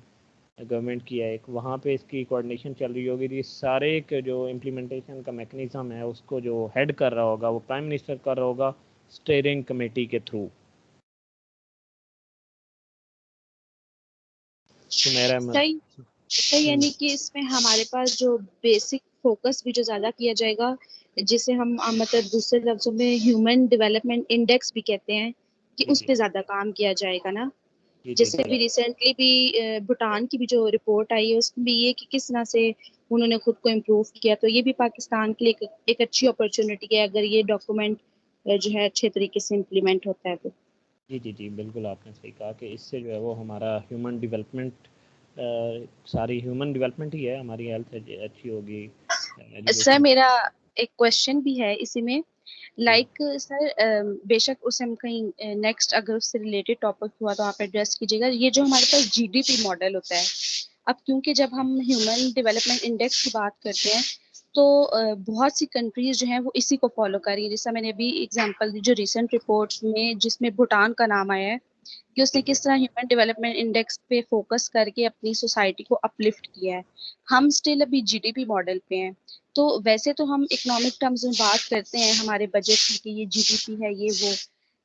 [SPEAKER 1] government की है एक, वहाँ पे इसकी कोऑर्डिनेशन चल रही होगी। ये सारे के जो इम्प्लीमेंटेशन का मैकेनिज़्म है उसको जो हेड कर रहा होगा वो प्राइम मिनिस्टर कर रहा होगा स्टीयरिंग कमेटी के थ्रू।
[SPEAKER 5] सही, यानी कि इसमें हमारे पास जो बेसिक फोकस भी जो ज़्यादा किया जाएगा, जिसे हम मतलब दूसरे लफ्जों में ह्यूमन डेवलपमेंट इंडेक्स भी कहते हैं, कि उस पे ज़्यादा काम किया जाएगा ना। जैसे भी रिसेंटली भी भूटान की भी जो रिपोर्ट आई है उसमें भी ये कि किस तरह से उन्होंने खुद को इम्प्रूव किया, तो ये भी पाकिस्तान के लिए एक अच्छी अपॉर्चुनिटी है अगर ये डॉक्यूमेंट जो है अच्छे तरीके से इम्प्लीमेंट होता है तो।
[SPEAKER 1] जी बिल्कुल आपने सही कहा कि इससे जो है वो हमारा ह्यूमन डेवलपमेंट, सारी ह्यूमन डेवलपमेंट ही है, हमारी हेल्थ अच्छी होगी।
[SPEAKER 5] सर मेरा एक क्वेश्चन भी है इसी में, सर बेशक उसे हम कहीं नेक्स्ट अगर उससे रिलेटेड टॉपिक हुआ तो आप एड्रेस कीजिएगा। ये जो हमारे पास जीडीपी मॉडल होता है, अब क्योंकि जब हम ह्यूमन डेवलपमेंट इंडेक्स की बात करते हैं तो बहुत सी कंट्रीज जो हैं वो इसी को फॉलो कर रही है। जैसा मैंने अभी एग्जांपल दी जो रिसेंट रिपोर्ट्स में, जिसमें भूटान का नाम आया है कि उसने किस तरह ह्यूमन डेवलपमेंट इंडेक्स पे फोकस करके अपनी सोसाइटी को अपलिफ्ट किया है। हम स्टिल अभी जीडीपी मॉडल पे हैं। तो वैसे तो हम इकोनॉमिक टर्म्स में बात करते हैं हमारे बजट की कि ये जीडीपी है ये वो,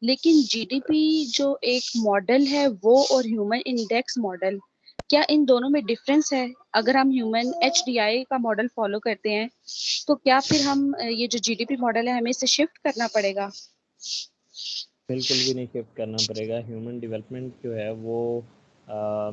[SPEAKER 5] लेकिन जीडीपी जो एक मॉडल है वो और ह्यूमन इंडेक्स मॉडल, क्या इन दोनों में डिफरेंस है? अगर हम ह्यूमन एचडीआई का मॉडल फॉलो करते हैं तो क्या फिर हम ये जो जीडीपी मॉडल है हमें इसे शिफ्ट करना पड़ेगा?
[SPEAKER 1] बिल्कुल भी नहीं शिफ्ट करना पड़ेगा। ह्यूमन डेवलपमेंट जो है वो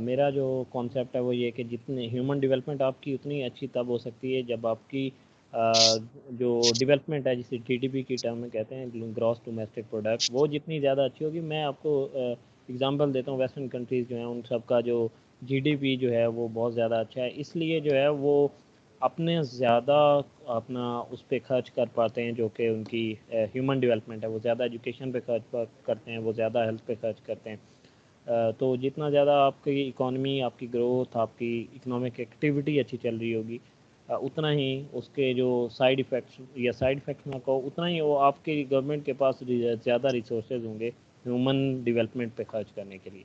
[SPEAKER 1] मेरा जो कॉन्सेप्ट है वो ये कि जितने ह्यूमन डेवलपमेंट आपकी उतनी अच्छी तब हो सकती है जब आपकी जो डेवलपमेंट है जिसे जीडीपी की टर्म में कहते हैं, ग्रॉस डोमेस्टिक प्रोडक्ट, वो जितनी ज़्यादा अच्छी होगी। मैं आपको एग्जांपल देता हूँ, वेस्टर्न कंट्रीज़ जो हैं उन सब का जो जीडीपी जो है वो बहुत ज़्यादा अच्छा है, इसलिए जो है वो अपने ज़्यादा अपना उस पर खर्च कर पाते हैं जो कि उनकी ह्यूमन डेवलपमेंट है। वो ज़्यादा एजुकेशन पे खर्च करते हैं, वो ज़्यादा हेल्थ पे खर्च करते हैं। तो जितना ज़्यादा आपकी इकोनॉमी, आपकी ग्रोथ, आपकी इकोनॉमिक एक्टिविटी अच्छी चल रही होगी, उतना ही उसके जो साइड इफ़ेक्ट्स, या साइड इफ़ेक्ट्स ना कहो, उतना ही वो आपके गवर्नमेंट के पास ज़्यादा रिसोर्सेज होंगे ह्यूमन डेवलपमेंट पे खर्च करने के लिए।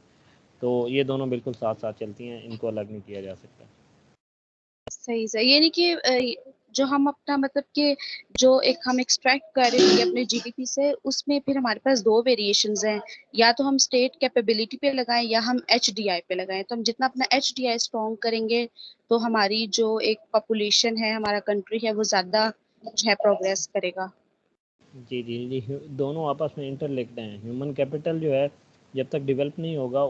[SPEAKER 1] तो ये दोनों बिल्कुल साथ साथ चलती हैं, इनको अलग नहीं किया जा सकता।
[SPEAKER 5] सही सही, यानी कि जो हम अपना मतलब कि जो एक हम एक्सट्रैक्ट कर रहे हैं अपने जीडीपी से, उसमें फिर हमारे पास दो वेरिएशंस हैं, या तो हम स्टेट कैपेबिलिटी पे लगाएं या हम एचडीआई पे लगाएं। तो हम जितना अपना एचडीआई स्ट्रॉन्ग करेंगे तो हमारी जो एक पॉपुलेशन है, हमारा कंट्री है, वो ज्यादा जो है प्रोग्रेस करेगा।
[SPEAKER 1] जी जी जी, दोनों आपस में इंटरलिंक्ड हैं। ह्यूमन कैपिटल जो है जब तक डेवलप नहीं होगा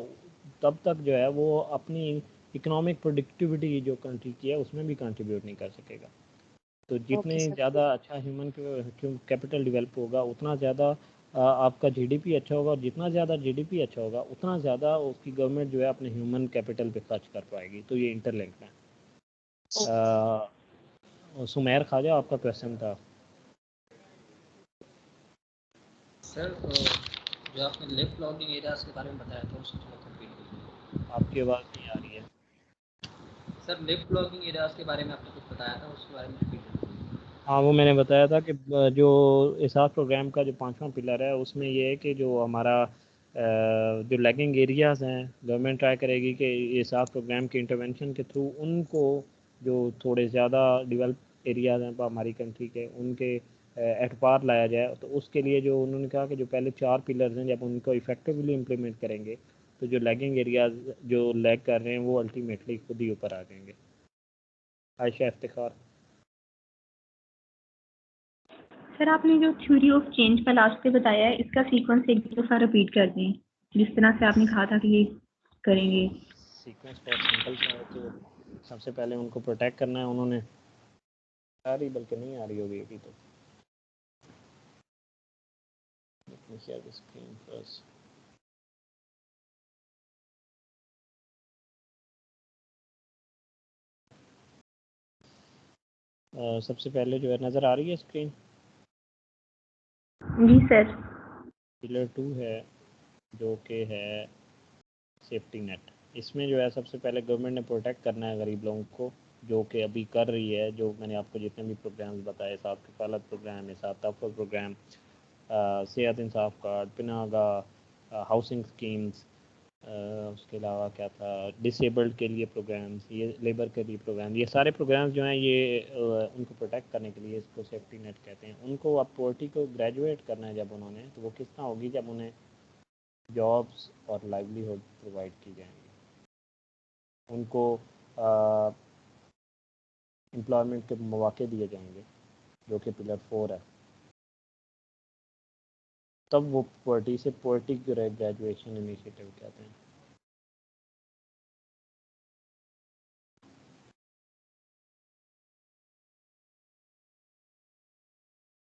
[SPEAKER 1] तब तक जो है वो अपनी इकोनॉमिक प्रोडक्टिविटी जो कंट्री की है उसमें भी कंट्रीब्यूट नहीं कर सकेगा। तो
[SPEAKER 5] ओके
[SPEAKER 1] जितने
[SPEAKER 5] सर।
[SPEAKER 1] ज़्यादा अच्छा ह्यूमन कैपिटल डेवलप होगा उतना ज़्यादा आपका जीडीपी अच्छा होगा, और जितना ज़्यादा जीडीपी अच्छा होगा उतना ज़्यादा उसकी गवर्नमेंट जो है अपने ह्यूमन कैपिटल पे खर्च कर पाएगी। तो ये इंटरलिंक्ड है। सुमेर खाजा, आपका क्वेश्चन था।
[SPEAKER 6] सर जो आपने लिफ्ट लॉगिंग एरियाज के बारे में बताया था उसको थोड़ा कंप्लीट कीजिए।
[SPEAKER 1] आपकी आवाज़ नहीं आ रही है।
[SPEAKER 6] सर लिफ्ट लॉगिंग एरियाज के बारे में आपने कुछ बताया था, उसके बारे में रिपीट कीजिए।
[SPEAKER 1] हाँ, वो मैंने बताया था कि जो एहसास प्रोग्राम का जो 5वां पिलर है उसमें ये है कि जो हमारा जो लैगिंग एरियाज़ हैं, गवर्नमेंट ट्राई करेगी कि एहसास प्रोग्राम के इंटरवेंशन के थ्रू उनको, जो थोड़े ज़्यादा डेवलप एरियाज़ हैं हमारी कंट्री के, उनके एट पार लाया जाए। तो उसके लिए जो उन्होंने कहा कि जो पहले 4 पिलर्स हैं जब उनको इफेक्टिवली इम्प्लीमेंट करेंगे तो जो लैगिंग एरियाज़ जो लैग कर रहे हैं वो अल्टीमेटली खुद ही ऊपर आ जाएंगे। आयशा इफ्तिखार।
[SPEAKER 7] सर आपने जो थ्योरी ऑफ चेंज का लास्ट पे बताया है, इसका सीक्वेंस एक दफा रिपीट कर दें, जिस तरह से आपने कहा था कि ये करेंगे।
[SPEAKER 1] सीक्वेंस बहुत सिंपल सा है कि सबसे पहले उनको प्रोटेक्ट करना है। उन्होंने आ रही, बल्कि नहीं आ रही होगी अभी तो। Let me share the screen first. सबसे पहले जो है, नज़र आ रही है स्क्रीन?
[SPEAKER 7] जी सर।
[SPEAKER 1] पिलर 2 है जो कि है सेफ्टी नेट। इसमें जो है सबसे पहले गवर्नमेंट ने प्रोटेक्ट करना है गरीब लोगों को, जो कि अभी कर रही है। जो मैंने आपको जितने भी प्रोग्राम्स बताए, साथ कफालत प्रोग्राम है, साथ तहफ़्फ़ुज़ प्रोग्राम, सेहत इंसाफ कार्ड, पिनागा, हाउसिंग स्कीम्स, उसके अलावा क्या था, डिसेबल्ड के लिए प्रोग्राम्स, ये लेबर के लिए प्रोग्राम, ये सारे प्रोग्राम्स जो हैं ये उनको प्रोटेक्ट करने के लिए, इसको सेफ्टी नेट कहते हैं। उनको अब पॉवर्टी को ग्रेजुएट करना है जब उन्होंने, तो वो किस तरह होगी, जब उन्हें जॉब्स और लाइवलीहुड प्रोवाइड की जाएंगी, उनको एम्प्लॉयमेंट के मौके दिए जाएंगे, जो कि पिलर 4 है। तब वो पॉवर्टी से पॉवर्टी ग्रेजुएशन इनिशिएटिव कहते हैं।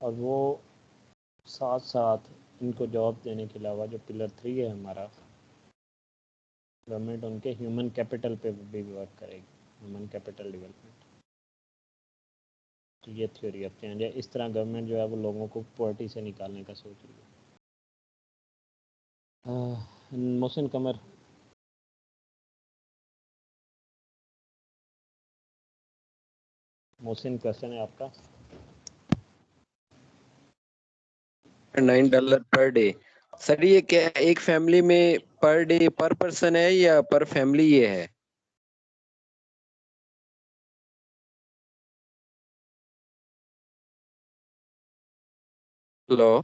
[SPEAKER 1] और वो साथ साथ इनको जॉब देने के अलावा जो पिलर 3 है हमारा, गवर्नमेंट उनके ह्यूमन कैपिटल पे भी वर्क करेगी, ह्यूमन कैपिटल डेवलपमेंट। तो ये थ्योरी ऑफ चेंज है। इस तरह गवर्नमेंट जो है वो लोगों को पॉवर्टी से निकालने का सोच रही है। मोहसिन कमर। मोहसिन क्वेश्चन है आपका।
[SPEAKER 4] $9 पर डे। सर ये क्या एक फैमिली में पर डे पर पर्सन है या पर फैमिली ये है? हेलो।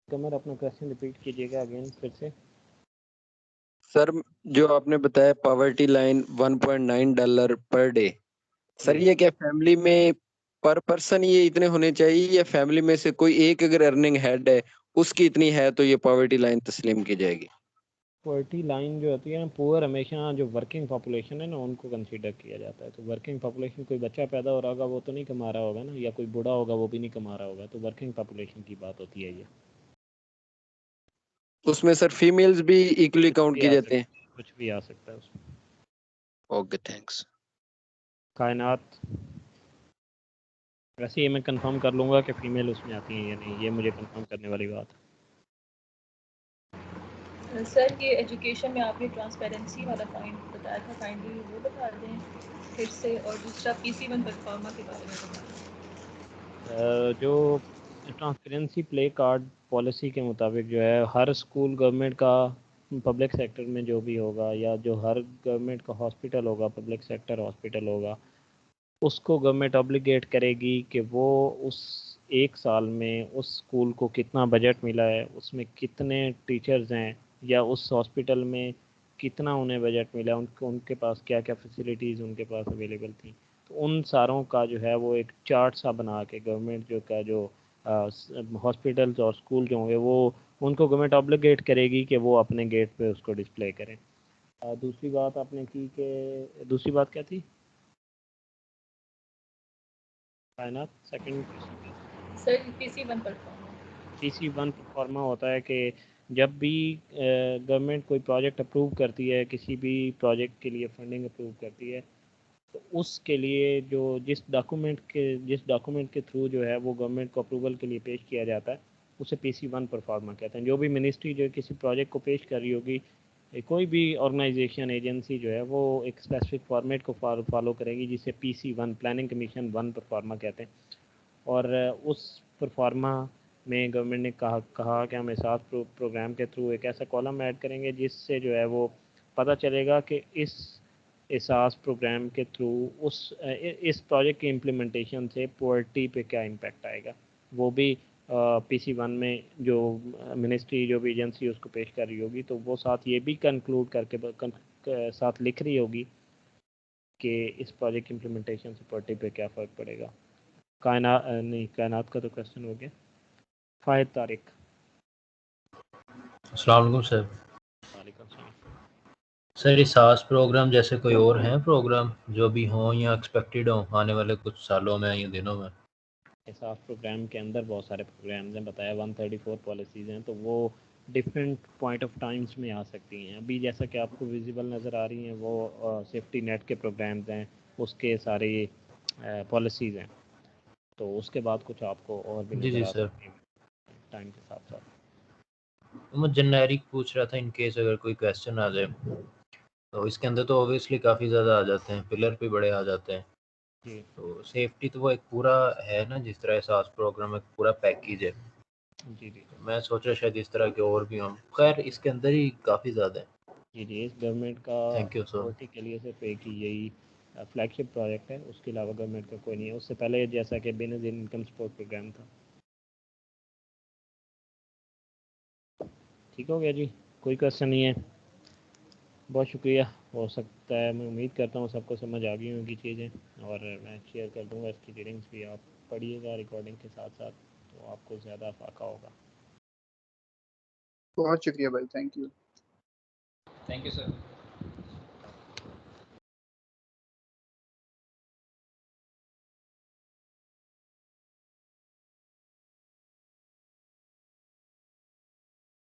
[SPEAKER 1] कमर अपना क्वेश्चन रिपीट कीजिएगा अगेन फिर से।
[SPEAKER 4] सर जो आपने बताया poverty line $1.9 per day, sir ये क्या फैमिली में पर पर्सन ये इतने होने चाहिए या फैमिली में से कोई एक अगर अर्निंग हेड है उसकी इतनी है तो ये पॉवर्टी लाइन तस्लीम की जाएगी?
[SPEAKER 1] पॉवर्टी लाइन जो होती है ना, पुअर हमेशा जो वर्किंग पॉपुलेशन है ना उनको कंसीडर किया जाता है। तो वर्किंग पॉपुलेशन, कोई बच्चा पैदा हो रहा होगा वो तो नहीं कमा रहा होगा ना, या कोई बूढ़ा होगा वो भी नहीं कमा रहा होगा, तो वर्किंग पॉपुलेशन की बात होती है ये।
[SPEAKER 4] उसमें सर फीमेल्स भी इक्वली काउंट
[SPEAKER 1] भी
[SPEAKER 4] की
[SPEAKER 1] आ
[SPEAKER 4] जाते हैं?
[SPEAKER 1] सकता, कुछ भी आ सकता है उसमें।
[SPEAKER 4] Okay thanks.
[SPEAKER 1] कायनात, वैसे ये मैं कंफर्म कर लूँगा कि फ़ीमेल उसमें आती हैं या नहीं, ये मुझे कंफर्म करने वाली बात है।
[SPEAKER 8] सर ये एजुकेशन में आपने ट्रांसपेरेंसी वाला पॉइंट बताया था, काइंडली वो बता दें फिर से, और दूसरा PC1 परफॉर्मा के बारे में बताएं।
[SPEAKER 1] जो ट्रांसपेरेंसी प्ले कार्ड पॉलिसी के मुताबिक जो है, हर स्कूल गवर्नमेंट का पब्लिक सेक्टर में जो भी होगा, या जो हर गवर्नमेंट का हॉस्पिटल होगा, पब्लिक सेक्टर हॉस्पिटल होगा, उसको गवर्नमेंट ऑब्लिगेट करेगी कि वो उस एक साल में उस स्कूल को कितना बजट मिला है, उसमें कितने टीचर्स हैं, या उस हॉस्पिटल में कितना उन्हें बजट मिला, उनको उनके पास क्या क्या फैसिलिटीज़ उनके पास अवेलेबल थी। तो उन सारों का जो है वो एक चार्ट सा बना के गवर्नमेंट जो का जो हॉस्पिटल्स और स्कूल जो होंगे वो उनको गवर्नमेंट ऑब्लिगेट करेगी कि वो अपने गेट पे उसको डिस्प्ले करें। दूसरी बात आपने की कि दूसरी बात क्या थी कायनात? Second
[SPEAKER 8] sir PC1 pro forma.
[SPEAKER 1] PC1 proforma होता है कि जब भी गवर्नमेंट कोई प्रोजेक्ट अप्रूव करती है, किसी भी प्रोजेक्ट के लिए फंडिंग अप्रूव करती है, तो उसके लिए जो जिस डॉक्यूमेंट के थ्रू जो है वो गवर्नमेंट को अप्रूवल के लिए पेश किया जाता है, उसे PC1 परफॉर्मा कहते हैं। जो भी मिनिस्ट्री जो किसी प्रोजेक्ट को पेश कर रही होगी, कोई भी ऑर्गेनाइजेशन एजेंसी जो है वो एक स्पेसिफिक फॉर्मेट को फॉलो करेगी, जिसे PC1 प्लानिंग कमीशन 1 परफॉर्मा कहते हैं। और उस परफॉर्मा में गवर्नमेंट ने कहा कि हम एहसास प्रोग्राम के थ्रू एक ऐसा कॉलम ऐड करेंगे जिससे जो है वो पता चलेगा कि इस एहसास प्रोग्राम के थ्रू इस प्रोजेक्ट की इम्प्लीमेंटेशन से पॉवर्टी पे क्या इम्पैक्ट आएगा। वो भी PC1 में जो मिनिस्ट्री जो भी एजेंसी उसको पेश कर रही होगी, तो वो साथ ये भी कंक्लूड करके साथ लिख रही होगी कि इस प्रोजेक्ट की इम्प्लीमेंटेशन से पॉवर्टी पे क्या फ़र्क पड़ेगा। कायनात का तो क्वेश्चन हो गया। फाहिद तारिक।
[SPEAKER 9] अस्सलाम वालेकुम सर।
[SPEAKER 1] वालेकुम सलाम।
[SPEAKER 9] सर ये सास प्रोग्राम जैसे कोई और हैं प्रोग्राम जो भी हों या एक्सपेक्टेड हों आने वाले कुछ सालों में या दिनों में?
[SPEAKER 1] एहसास प्रोग्राम के अंदर बहुत सारे प्रोग्राम्स हैं, बताया 134 पॉलिसीज़ हैं, तो वो डिफरेंट पॉइंट ऑफ टाइम्स में आ सकती हैं। अभी जैसा कि आपको विजिबल नज़र आ रही हैं वो सेफ्टी नेट के प्रोग्राम्स हैं, उसके सारे पॉलिसीज़ हैं। तो उसके बाद कुछ आपको और भी
[SPEAKER 9] जी
[SPEAKER 1] नज़र आ
[SPEAKER 9] सर।
[SPEAKER 1] सकती हैं टाइम के साथ साथ।
[SPEAKER 9] मैं जेनेरिक पूछ रहा था इन केस अगर कोई क्वेश्चन आ जाए, तो इसके अंदर तो ऑब्वियसली काफ़ी ज़्यादा आ जाते हैं, पिलर भी बड़े आ जाते हैं।
[SPEAKER 1] जी
[SPEAKER 9] तो सेफ्टी तो वो एक पूरा है ना, जिस तरह सास प्रोग्राम एक पूरा पैकेज है।
[SPEAKER 1] जी जी
[SPEAKER 9] मैं सोच रहा शायद इस तरह के और भी हों, खैर इसके अंदर ही काफ़ी ज़्यादा है।
[SPEAKER 1] जी जी इस गवर्नमेंट का
[SPEAKER 9] थैंक यू सर।
[SPEAKER 1] पॉवर्टी के लिए सिर्फ एक ही यही फ्लैगशिप प्रोजेक्ट है, उसके अलावा गवर्नमेंट का कोई नहीं है। उससे पहले जैसा कि बेनज़ीर इनकम सपोर्ट प्रोग्राम था। ठीक हो गया जी, कोई क्वेश्चन नहीं है। बहुत शुक्रिया। हो सकता है, मैं उम्मीद करता हूँ सबको समझ आ गई होंगी चीज़ें, और मैं शेयर कर दूँगा इसकी रीडिंग्स भी, आप पढ़िएगा रिकॉर्डिंग के साथ साथ, तो आपको ज़्यादा फाका होगा।
[SPEAKER 10] बहुत शुक्रिया भाई, thank you.
[SPEAKER 6] Thank you sir.